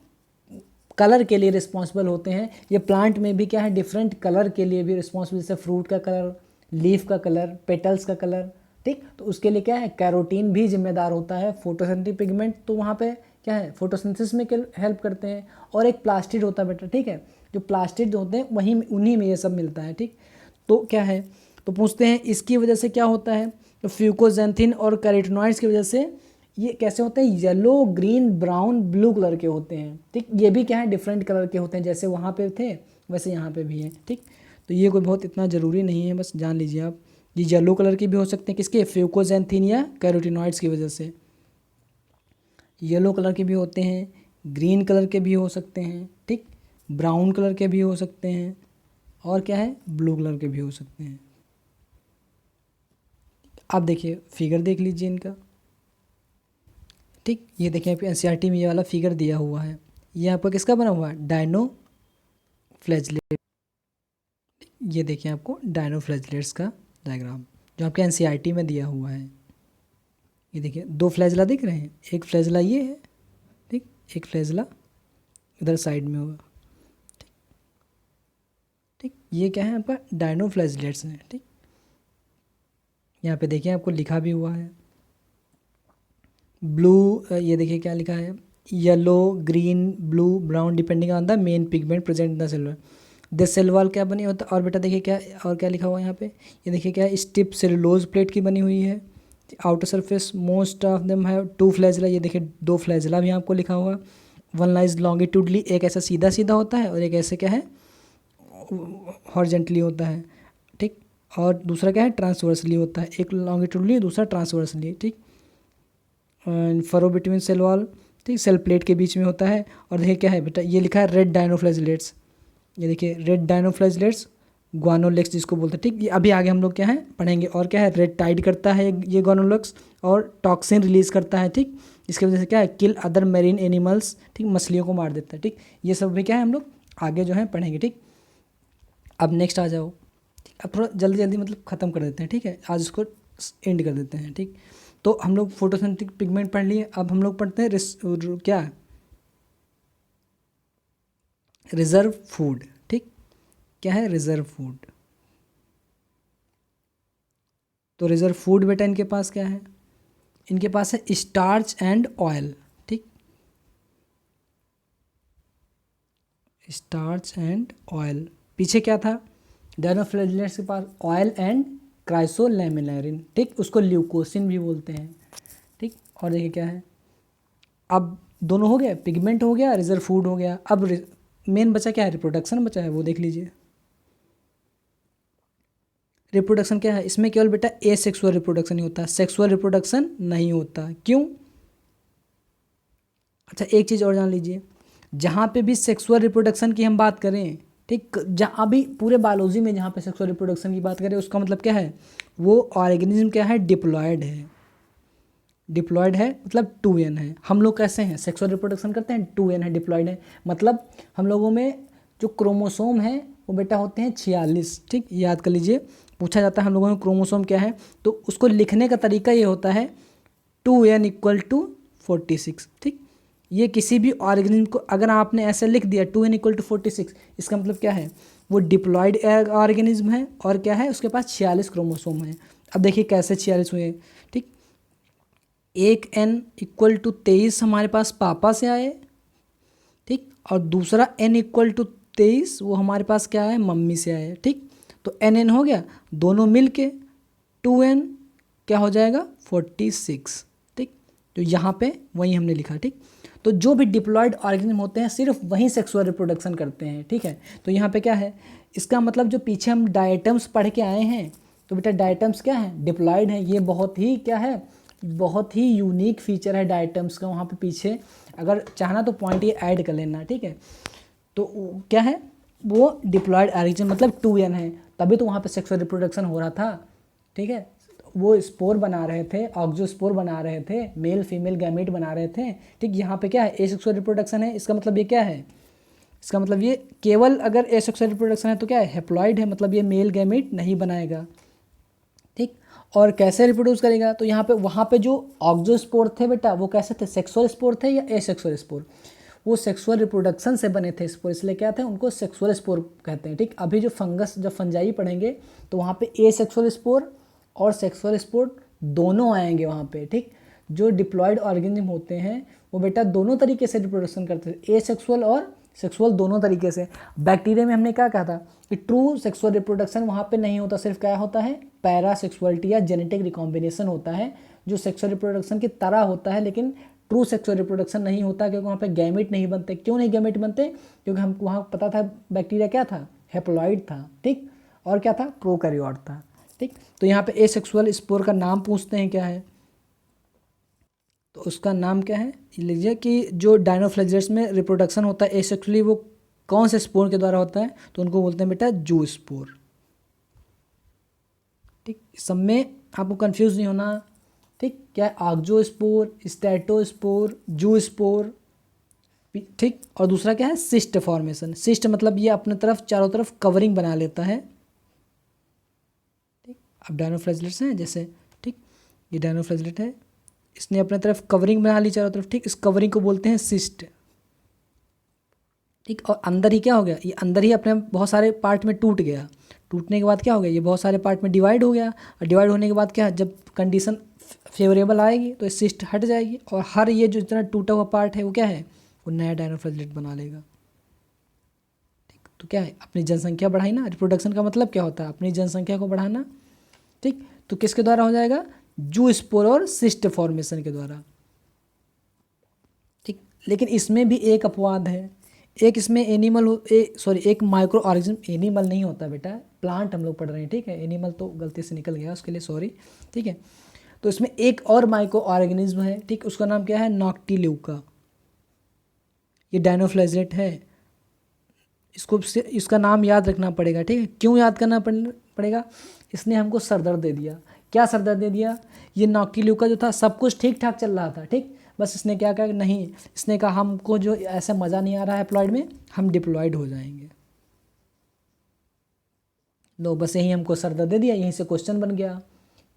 कलर के लिए रिस्पॉन्सिबल होते हैं। ये प्लांट में भी क्या है, डिफरेंट कलर के लिए भी रिस्पॉन्सिबल, जैसे फ्रूट का कलर, लीफ का कलर, पेटल्स का कलर, ठीक। तो उसके लिए क्या है, कैरोटीन भी जिम्मेदार होता है। फोटोसिंथेटिक पिगमेंट तो वहाँ पे क्या है, फोटोसिंथेसिस में हेल्प करते हैं। और एक प्लास्टिड होता है बेटा, ठीक है, जो प्लास्टिड होते हैं वहीं उन्हीं में ये सब मिलता है, ठीक। तो क्या है, तो पूछते हैं इसकी वजह से क्या होता है, तो फ्यूकोजेंथिन और कैरोटीनॉइड्स की वजह से ये कैसे होते हैं, yellow, green, brown, blue colour के होते हैं, ठीक। ये भी क्या है, डिफरेंट कलर के होते हैं, जैसे वहाँ पे थे वैसे यहाँ पे भी हैं, ठीक। तो ये कोई बहुत इतना ज़रूरी नहीं है, बस जान लीजिए आप। ये येलो कलर के भी हो सकते हैं, किसके, फ्यूकोजेंथिन या कैरोटीनॉइड्स की वजह से। येलो कलर के भी होते हैं, ग्रीन कलर के भी हो सकते हैं, ठीक, ब्राउन कलर के भी हो सकते हैं, और क्या है, ब्लू कलर के भी हो सकते हैं। आप देखिए फिगर देख लीजिए इनका, ठीक। ये देखिए आपको एनसीईआरटी में ये वाला फिगर दिया हुआ है, ये आपका किसका बना हुआ है, डायनो फ्लैजलेट। ये देखिए आपको डायनो फ्लैजलेट्स का डायग्राम जो आपके एनसीईआरटी में दिया हुआ है। ये देखिए 2 फ्लैजला दिख रहे हैं, एक फ्लैजला ये है, ठीक, एक फ्लैजला इधर साइड में होगा, ठीक। ये क्या है, आपका डायनो फ्लैजलेट्स हैं, ठीक। यहाँ पे देखिए आपको लिखा भी हुआ है ब्लू, ये देखिए क्या लिखा है, yellow, green, blue, brown depending on the main pigment present in the cell wall. This cell wall क्या बनी होता है, और बेटा देखिए क्या, और क्या लिखा हुआ है यहाँ पे, ये देखिए क्या है, स्टिप सेलुलोज प्लेट की बनी हुई है। Outer surface most of them have 2 flagella, ये देखिए 2 फ्लैजला भी आपको लिखा हुआ। वन लाइज लॉन्गिट्यूडली, एक ऐसा सीधा सीधा होता है और एक ऐसे क्या है, हॉरिजेंटली होता है, ठीक। और दूसरा क्या है, ट्रांसवर्सली होता है, एक लॉन्गिट्यूडली दूसरा ट्रांसवर्सली, ठीक। फरो बिटवीन सेल वॉल, ठीक, सेल प्लेट के बीच में होता है। और देखिए क्या है बेटा, ये लिखा है रेड डायनोफ्लैजलेट्स, ये देखिए रेड डायनोफ्लैजलेट्स, ग्वानोलेक्स जिसको बोलते हैं, ठीक। ये अभी आगे हम लोग क्या है पढ़ेंगे। और क्या है, रेड टाइड करता है ये ग्वानोलेक्स, और टॉक्सिन रिलीज करता है, ठीक। इसकी वजह से क्या है, किल अदर मेरीन एनिमल्स, ठीक, मछलियों को मार देता है, ठीक। ये सब भी क्या है हम लोग आगे जो है पढ़ेंगे, ठीक। अब नेक्स्ट आ जाओ, अब थोड़ा जल्दी जल्दी मतलब ख़त्म कर देते हैं, ठीक है, आज इसको एंड कर देते हैं, ठीक। तो हम लोग फोटोसिंथेटिक पिगमेंट पढ़ लिए, अब हम लोग पढ़ते हैं क्या, रिजर्व फूड, ठीक। क्या है, रिजर्व फूड। तो रिजर्व फूड बेटा इनके पास क्या है, इनके पास है स्टार्च एंड ऑयल, ठीक, स्टार्च एंड ऑयल। पीछे क्या था, डायनोफ्लैजलेट्स के पास ऑयल एंड क्राइसोलेमिनेरिन, ठीक, उसको ल्यूकोसिन भी बोलते हैं, ठीक। और देखिए क्या है, अब दोनों हो गया, पिगमेंट हो गया, रिजर्व फूड हो गया। अब मेन बचा क्या है, रिप्रोडक्शन बचा है, वो देख लीजिए। रिप्रोडक्शन क्या है, इसमें केवल बेटा एसेक्सुअल रिप्रोडक्शन ही होता है, सेक्सुअल रिप्रोडक्शन नहीं होता, क्यों। अच्छा एक चीज़ और जान लीजिए, जहाँ पे भी सेक्सुअल रिप्रोडक्शन की हम बात करें, ठीक, जहाँ भी पूरे बायोलॉजी में जहाँ पे सेक्सुअल रिप्रोडक्शन की बात करें, उसका मतलब क्या है, वो ऑर्गेनिज्म क्या है, डिप्लॉयड है। डिप्लॉयड है मतलब 2n है। हम लोग कैसे हैं, सेक्सुअल रिप्रोडक्शन करते हैं, 2n है, डिप्लॉयड है। मतलब हम लोगों में जो क्रोमोसोम है वो बेटा होते हैं 46, ठीक, याद कर लीजिए। पूछा जाता है हम लोगों में क्रोमोसोम क्या है, तो उसको लिखने का तरीका ये होता है 2n = 46, ठीक। ये किसी भी ऑर्गेनिज्म को अगर आपने ऐसे लिख दिया 2n = 46, इसका मतलब क्या है, वो डिप्लॉयड ऑर्गेनिज्म है, और क्या है, उसके पास 46 क्रोमोसोम है। अब देखिए कैसे 46 हुए, ठीक। एक n = 23 हमारे पास पापा से आए, ठीक, और दूसरा n = 23 वो हमारे पास क्या है, मम्मी से आए, ठीक। तो n हो गया, दोनों मिल के 2n क्या हो जाएगा, 46, ठीक। तो यहाँ पे वही हमने लिखा, ठीक। तो जो भी डिप्लॉयड ऑर्गेनिज्म होते हैं सिर्फ वहीं सेक्सुअल रिप्रोडक्शन करते हैं, ठीक है। तो यहाँ पे क्या है, इसका मतलब जो पीछे हम डायटम्स पढ़ के आए हैं, तो बेटा डायटम्स क्या है, डिप्लॉयड है। ये बहुत ही क्या है, बहुत ही यूनिक फीचर है डायटम्स का। वहाँ पे पीछे अगर चाहना तो पॉइंट ये ऐड कर लेना, ठीक है। तो क्या है, वो डिप्लॉयड ऑर्गेनिज्म मतलब 2n है, तभी तो वहाँ पे सेक्सुअल रिप्रोडक्शन हो रहा था, ठीक है। वो स्पोर बना रहे थे, ऑक्सोस्पोर बना रहे थे, मेल फीमेल गैमेट बना रहे थे, ठीक। यहाँ पे क्या है, एसेक्सुअल रिप्रोडक्शन है। इसका मतलब ये क्या है, इसका मतलब ये केवल अगर एसेक्सुअल रिप्रोडक्शन है तो क्या है, हैप्लॉइड है, मतलब ये मेल गैमेट नहीं बनाएगा, ठीक। और कैसे रिप्रोड्यूस करेगा, तो यहाँ पे वहाँ पे जो ऑक्सोस्पोर थे बेटा वो कैसे थे, सेक्सुअल स्पोर थे या एसेक्सुअल स्पोर, वो सेक्सुअल रिप्रोडक्शन से बने थे स्पोर, इसलिए क्या थे, उनको सेक्सुअल स्पोर कहते हैं, ठीक। अभी जो फंगस, जब फंजाई पढ़ेंगे तो वहाँ पे एसेक्सुअल स्पोर और सेक्सुअल स्पोर दोनों आएंगे वहाँ पे, ठीक। जो डिप्लॉयड ऑर्गेनिज्म होते हैं वो बेटा दोनों तरीके से रिप्रोडक्शन करते हैं, एसेक्सुअल और सेक्सुअल दोनों तरीके से। बैक्टीरिया में हमने क्या कहा था कि ट्रू सेक्सुअल रिप्रोडक्शन वहाँ पे नहीं होता, सिर्फ क्या होता है, पैरासेक्सुअलिटी या जेनेटिक रिकॉम्बिनेशन होता है, जो सेक्सुअल रिप्रोडक्शन की तरह होता है, लेकिन ट्रू सेक्सुअल रिप्रोडक्शन नहीं होता, क्योंकि वहाँ पे गैमेट नहीं बनते। क्यों नहीं गैमेट बनते? क्योंकि हम वहाँ पता था बैक्टीरिया क्या था, हैप्लॉइड था, ठीक, और क्या था, प्रोकैरियोट था, ठीक। तो यहाँ पे एसेक्सुअल स्पोर का नाम पूछते हैं क्या है, तो उसका नाम क्या है, लीजिए कि जो डायनोफ्लेजेलेट्स में रिप्रोडक्शन होता है एसेक्सुअली, वो कौन से स्पोर के द्वारा होता है, तो उनको बोलते हैं बेटा जू स्पोर, ठीक। सब में आपको कंफ्यूज नहीं होना, ठीक। क्या है, आगजो स्पोर, स्टैटो स्पोर, जू स्पोर, ठीक। और दूसरा क्या है, सिस्ट फॉर्मेशन। सिस्ट मतलब ये अपने तरफ चारों तरफ कवरिंग बना लेता है, ठीक। अब डायनोफ्लेजेलेट्स हैं जैसे, ठीक, ये डायनोफ्लेजेलेट है, इसने अपने तरफ कवरिंग बना ली चारों तरफ, ठीक। इस कवरिंग को बोलते हैं सिस्ट, ठीक। और अंदर ही क्या हो गया, ये अंदर ही अपने बहुत सारे पार्ट में टूट गया, टूटने के बाद क्या हो गया, ये बहुत सारे पार्ट में डिवाइड हो गया, और डिवाइड होने के बाद क्या है, जब कंडीशन फेवरेबल आएगी तो ये सिस्ट हट जाएगी, और हर ये जो इतना टूटा हुआ पार्ट है वो क्या है, वो नया डायनोफ्लेजेलेट बना लेगा, ठीक। तो क्या है, अपनी जनसंख्या बढ़ाई ना, रिप्रोडक्शन का मतलब क्या होता है, अपनी जनसंख्या को बढ़ाना, ठीक। तो किसके द्वारा हो जाएगा, जू स्पोर और सिस्ट फॉर्मेशन के द्वारा, ठीक। लेकिन इसमें भी एक अपवाद है, एक इसमें एनिमल सॉरी एक माइक्रो ऑर्गेनिज्म, एनिमल नहीं होता बेटा, प्लांट हम लोग पढ़ रहे हैं, ठीक है, एनिमल तो गलती से निकल गया, उसके लिए सॉरी, ठीक है। तो इसमें एक और माइक्रो ऑर्गेनिज्म है, ठीक, उसका नाम क्या है, नॉक्टिल्यूका, ये डायनोफ्लेजेलेट है, इसका नाम याद रखना पड़ेगा, ठीक है। क्यों याद करना पड़ेगा, इसने हमको सरदर्द दे दिया। क्या सरदर्द दे दिया, ये नॉक्टिल्यूका जो था सब कुछ ठीक ठाक चल रहा था, ठीक, बस इसने क्या कहा, नहीं, इसने कहा हमको जो ऐसा मज़ा नहीं आ रहा है एप्लॉयड में, हम डिप्लॉयड हो जाएंगे। लो, बस यही हमको सरदर्द दे दिया, यहीं से क्वेश्चन बन गया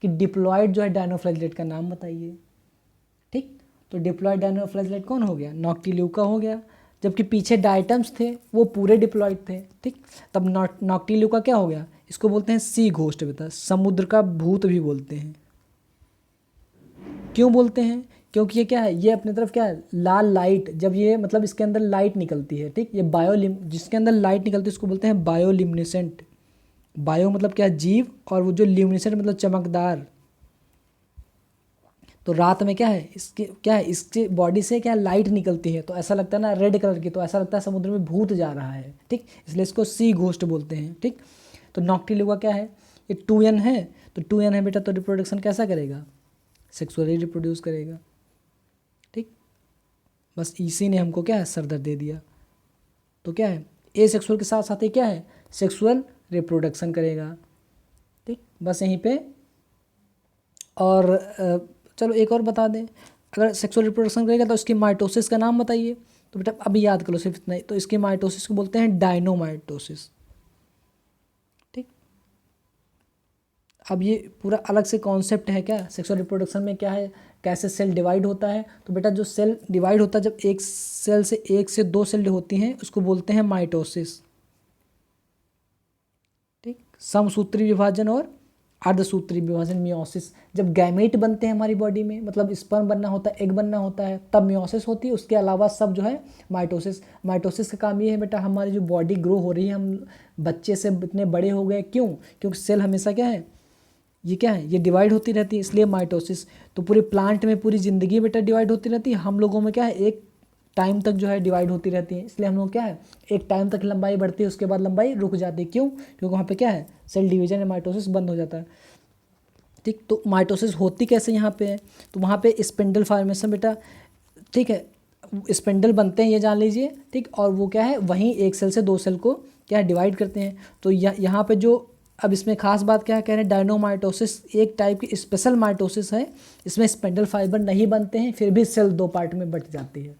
कि डिप्लॉयड जो है डायनोफ्लेजेलेट का नाम बताइए, ठीक। तो डिप्लॉयड डायनोफ्लेजेलेट कौन हो गया, नॉक्टिल्यूका हो गया, जबकि पीछे डायटम्स थे वो पूरे डिप्लॉयड थे, ठीक। तब नॉक्टिल्यूका क्या हो गया, इसको बोलते हैं सी घोस्ट बेटा, समुद्र का भूत भी बोलते हैं। क्यों बोलते हैं, क्योंकि ये क्या है, ये अपने तरफ क्या है, लाल लाइट, जब ये मतलब इसके अंदर लाइट निकलती है, ठीक, ये जिसके अंदर लाइट निकलती है उसको बोलते हैं बायोलिमिनेसेंट। बायो मतलब क्या, जीव, और वो जो लिमिनेसेंट मतलब चमकदार। तो रात में क्या है, इसके क्या है, इसके बॉडी से क्या लाइट निकलती है, तो ऐसा लगता है ना रेड कलर की, तो ऐसा लगता है समुद्र में भूत जा रहा है, ठीक, इसलिए इसको सी घोस्ट बोलते हैं, ठीक। तो नॉक्टिल्यूका क्या है, ये 2n है, तो 2n है बेटा, तो रिप्रोडक्शन कैसा करेगा, सेक्सुअली रिप्रोड्यूस करेगा, ठीक। बस इसी ने हमको क्या है, सरदर्द दे दिया। तो क्या है, ए सेक्सुअल के साथ साथ ये क्या है, सेक्सुअल रिप्रोडक्शन करेगा, ठीक। बस यहीं पे, और चलो एक और बता दें, अगर सेक्सुअल रिप्रोडक्शन करेगा तो इसकी माइटोसिस का नाम बताइए, तो बेटा अभी याद कर लो सिर्फ इतना ही, तो इसकी माइटोसिस को बोलते हैं डायनोमाइटोसिस, ठीक। अब ये पूरा अलग से कॉन्सेप्ट है क्या, सेक्सुअल रिप्रोडक्शन में क्या है, कैसे सेल डिवाइड होता है, तो बेटा जो सेल डिवाइड होता है, जब एक सेल से 1 से 2 सेल होती हैं उसको बोलते हैं माइटोसिस, ठीक। समसूत्री विभाजन और अर्धसूत्री विभाजन मियोसिस, जब गैमेट बनते हैं हमारी बॉडी में, मतलब स्पर्म बनना होता है, एग बनना होता है, तब मियोसिस होती है, उसके अलावा सब जो है माइटोसिस। माइटोसिस का काम ये है बेटा, हमारी जो बॉडी ग्रो हो रही है, हम बच्चे से इतने बड़े हो गए, क्यों, क्योंकि सेल हमेशा क्या है, ये क्या है, ये डिवाइड होती रहती है, इसलिए माइटोसिस। तो पूरे प्लांट में पूरी ज़िंदगी बेटा डिवाइड होती रहती है, हम लोगों में क्या है, एक टाइम तक जो है डिवाइड होती रहती है, इसलिए हम लोग क्या है, एक टाइम तक लंबाई बढ़ती है, उसके बाद लंबाई रुक जाती है, क्यों, क्योंकि वहाँ पे क्या है, सेल डिवीजन या माइटोसिस बंद हो जाता है, ठीक। तो माइटोसिस होती कैसे यहाँ पे है, तो वहाँ पे स्पिंडल फॉर्मेशन बेटा, ठीक है, स्पिंडल बनते हैं ये जान लीजिए, ठीक। और वो क्या है, वहीं एक सेल से 2 सेल को क्या है, डिवाइड करते हैं। तो यहाँ पे जो, अब इसमें खास बात क्या है, कह रहे हैं डायनोमाइटोसिस एक टाइप की स्पेशल माइटोसिस है, इसमें स्पिंडल फाइबर नहीं बनते हैं, फिर भी सेल 2 पार्ट में बट जाती है,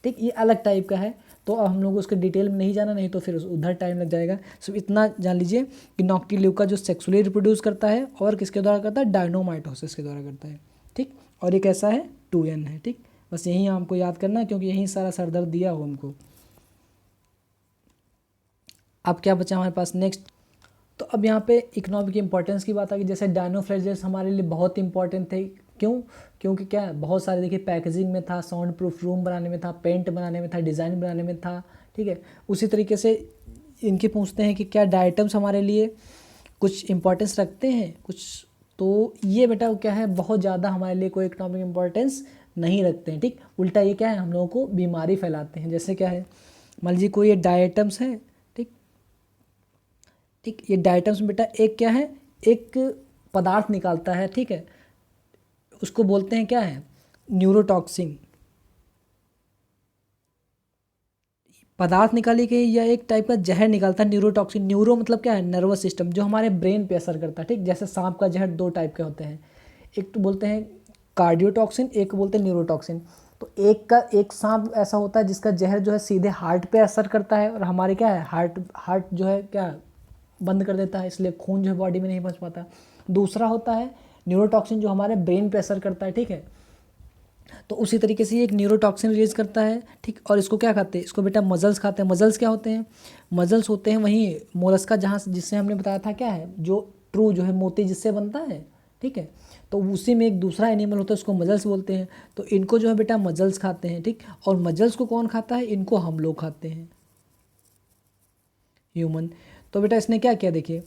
ठीक। ये अलग टाइप का है, तो अब हम लोग उसके डिटेल में नहीं जाना, नहीं तो फिर उधर टाइम लग जाएगा। सिर्फ इतना जान लीजिए कि नॉक्टिल्यूका जो सेक्सुअली रिप्रोड्यूस करता है, और किसके द्वारा करता है, डायनोमाइटोसिस के द्वारा करता है, ठीक। और ये कैसा है, 2n है, ठीक। बस यही हमको याद करना है, क्योंकि यही सारा सरदर्द दिया हो हमको। अब क्या बचा हमारे पास नेक्स्ट, तो अब यहाँ पे इकोनॉमिक इंपॉर्टेंस की बात आ गई। जैसे डायनोफ्लेजेल्स हमारे लिए बहुत इंपॉर्टेंट थे, क्यों? क्योंकि क्या है, बहुत सारे देखिए पैकेजिंग में था, साउंड प्रूफ रूम बनाने में था, पेंट बनाने में था, डिज़ाइन बनाने में था, ठीक है। उसी तरीके से इनके पूछते हैं कि क्या डायटम्स हमारे लिए कुछ इंपॉर्टेंस रखते हैं कुछ, तो ये बेटा क्या है, बहुत ज़्यादा हमारे लिए कोई इकोनॉमिक इंपॉर्टेंस नहीं रखते हैं, ठीक। उल्टा ये क्या है, हम लोगों को बीमारी फैलाते हैं। जैसे क्या है, मान लीजिए कोई ये डायटम्स है, ठीक ठीक, ये डायटम्स बेटा एक क्या है, एक पदार्थ निकालता है, ठीक है, उसको बोलते हैं क्या है, न्यूरोटॉक्सिन। पदार्थ निकाली गई या एक टाइप का जहर निकालता है न्यूरोटॉक्सिन। न्यूरो मतलब क्या है, नर्वस सिस्टम, जो हमारे ब्रेन पे असर करता है, ठीक। जैसे सांप का जहर दो टाइप के होते हैं, एक तो बोलते हैं कार्डियोटॉक्सिन, एक बोलते हैं न्यूरोटॉक्सिन। तो एक सांप ऐसा होता है जिसका जहर जो है सीधे हार्ट पे असर करता है, और हमारे क्या है, हार्ट जो है क्या बंद कर देता है, इसलिए खून जो है बॉडी में नहीं पहुंच पाता। दूसरा होता है न्यूरोटॉक्सिन, जो हमारे ब्रेन पे असर करता है, ठीक है। तो उसी तरीके से ये एक न्यूरोटॉक्सिन रिलीज करता है, ठीक। और इसको क्या खाते हैं, इसको बेटा मजल्स खाते हैं। मजल्स क्या होते हैं, मजल्स होते हैं वहीं मोलस्का, जहाँ जिससे हमने बताया था क्या है, जो ट्रू जो है मोती जिससे बनता है, ठीक है। तो उसी में एक दूसरा एनिमल होता है, उसको मजल्स बोलते हैं। तो इनको जो है बेटा मजल्स खाते हैं, ठीक। और मजल्स को कौन खाता है, इनको हम लोग खाते हैं, ह्यूमन। तो बेटा इसने क्या किया, देखिए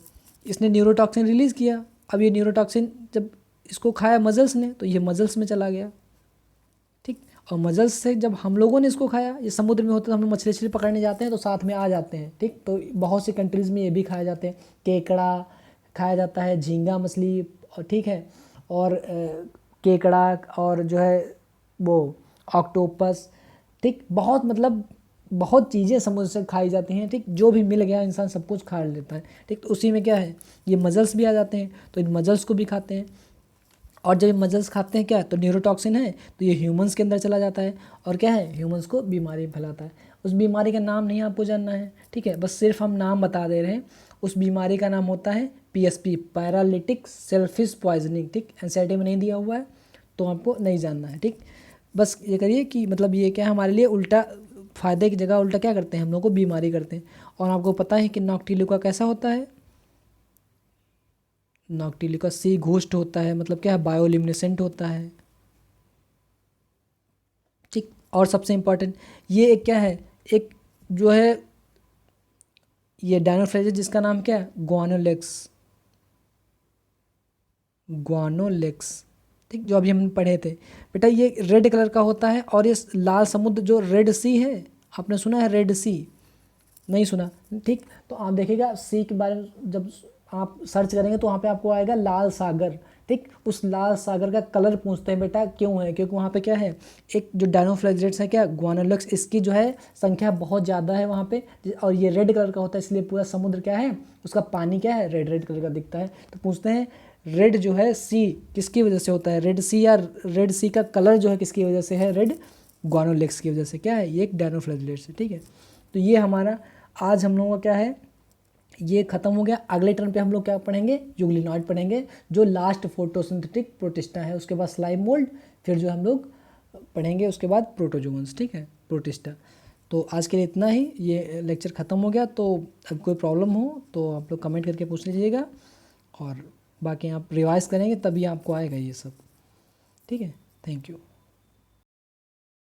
इसने न्यूरोटॉक्सिन रिलीज़ किया। अब ये न्यूरोटॉक्सिन जब इसको खाया मजल्स ने, तो ये मजल्स में चला गया, ठीक। और मजल्स से जब हम लोगों ने इसको खाया, ये समुद्र में होता है, तो हम लोग मछली पकड़ने जाते हैं तो साथ में आ जाते हैं, ठीक। तो बहुत सी कंट्रीज़ में ये भी खाए जाते हैं, केकड़ा खाया जाता है, झींगा मछली, और ठीक है, और केकड़ा, और जो है वो ऑक्टोपस, ठीक। बहुत मतलब बहुत चीज़ें समुद्र से खाई जाती हैं, ठीक। जो भी मिल गया इंसान सब कुछ खा लेता है, ठीक। तो उसी में क्या है, ये मजल्स भी आ जाते हैं, तो इन मजल्स को भी खाते हैं। और जब ये मजल्स खाते हैं क्या, तो न्यूरोटॉक्सिन है, तो ये ह्यूमंस के अंदर चला जाता है, और क्या है, ह्यूमंस को बीमारी फैलाता है। उस बीमारी का नाम नहीं आपको जानना है, ठीक है, बस सिर्फ हम नाम बता दे रहे हैं। उस बीमारी का नाम होता है PSP, पैरालिटिक सेल्फिश पॉइजनिंग, ठीक। एनसीईआरटी में नहीं दिया हुआ है तो आपको नहीं जानना है, ठीक। बस ये करिए कि मतलब ये क्या है, हमारे लिए उल्टा फ़ायदे की जगह उल्टा क्या करते हैं, हम लोग को बीमारी करते हैं। और आपको पता है कि नॉक्टिल्यूका कैसा होता है, नॉक्टिल्यूका सी घोस्ट होता है, मतलब क्या है, बायोल्यूमिनेसेंट होता है, ठीक। और सबसे इम्पॉर्टेंट ये एक क्या है, एक जो है ये डायनोफ्लेजेस, जिसका नाम क्या है, ग्वानोलेक्स, ठीक, जो अभी हम पढ़े थे बेटा। ये रेड कलर का होता है, और ये लाल समुद्र जो रेड सी है, आपने सुना है रेड सी, नहीं सुना, ठीक। तो आप देखिएगा सी के बारे में जब आप सर्च करेंगे तो वहाँ पे आपको आएगा लाल सागर, ठीक। उस लाल सागर का कलर पूछते हैं बेटा, क्यों है, क्योंकि वहाँ पे क्या है, एक जो डायनोफ्लेजेट्स है क्या, ग्वानोलेक्स, इसकी जो है संख्या बहुत ज़्यादा है वहाँ पे, और ये रेड कलर का होता है, इसलिए पूरा समुद्र क्या है, उसका पानी क्या है, रेड रेड कलर का दिखता है। तो पूछते हैं रेड जो है सी किसकी वजह से होता है, रेड सी, या रेड सी का कलर जो है किसकी वजह से है, रेड ग्वानोलेक्स की वजह से, क्या है, ये एक डायनोफ्लेजेट्स है, ठीक है। तो ये हमारा आज हम लोगों का क्या है, ये खत्म हो गया। अगले टर्न पे हम लोग क्या पढ़ेंगे, यूग्लिनॉइड पढ़ेंगे, जो लास्ट फोटोसिंथेटिक प्रोटिस्टा है। उसके बाद स्लाइम मोल्ड, फिर जो हम लोग पढ़ेंगे उसके बाद प्रोटोजोन्स, ठीक है, प्रोटिस्टा। तो आज के लिए इतना ही, ये लेक्चर ख़त्म हो गया। तो अब कोई प्रॉब्लम हो तो आप लोग कमेंट करके पूछ लीजिएगा, और बाकी आप रिवाइज करेंगे तभी आपको आएगा ये सब, ठीक है। Thank you.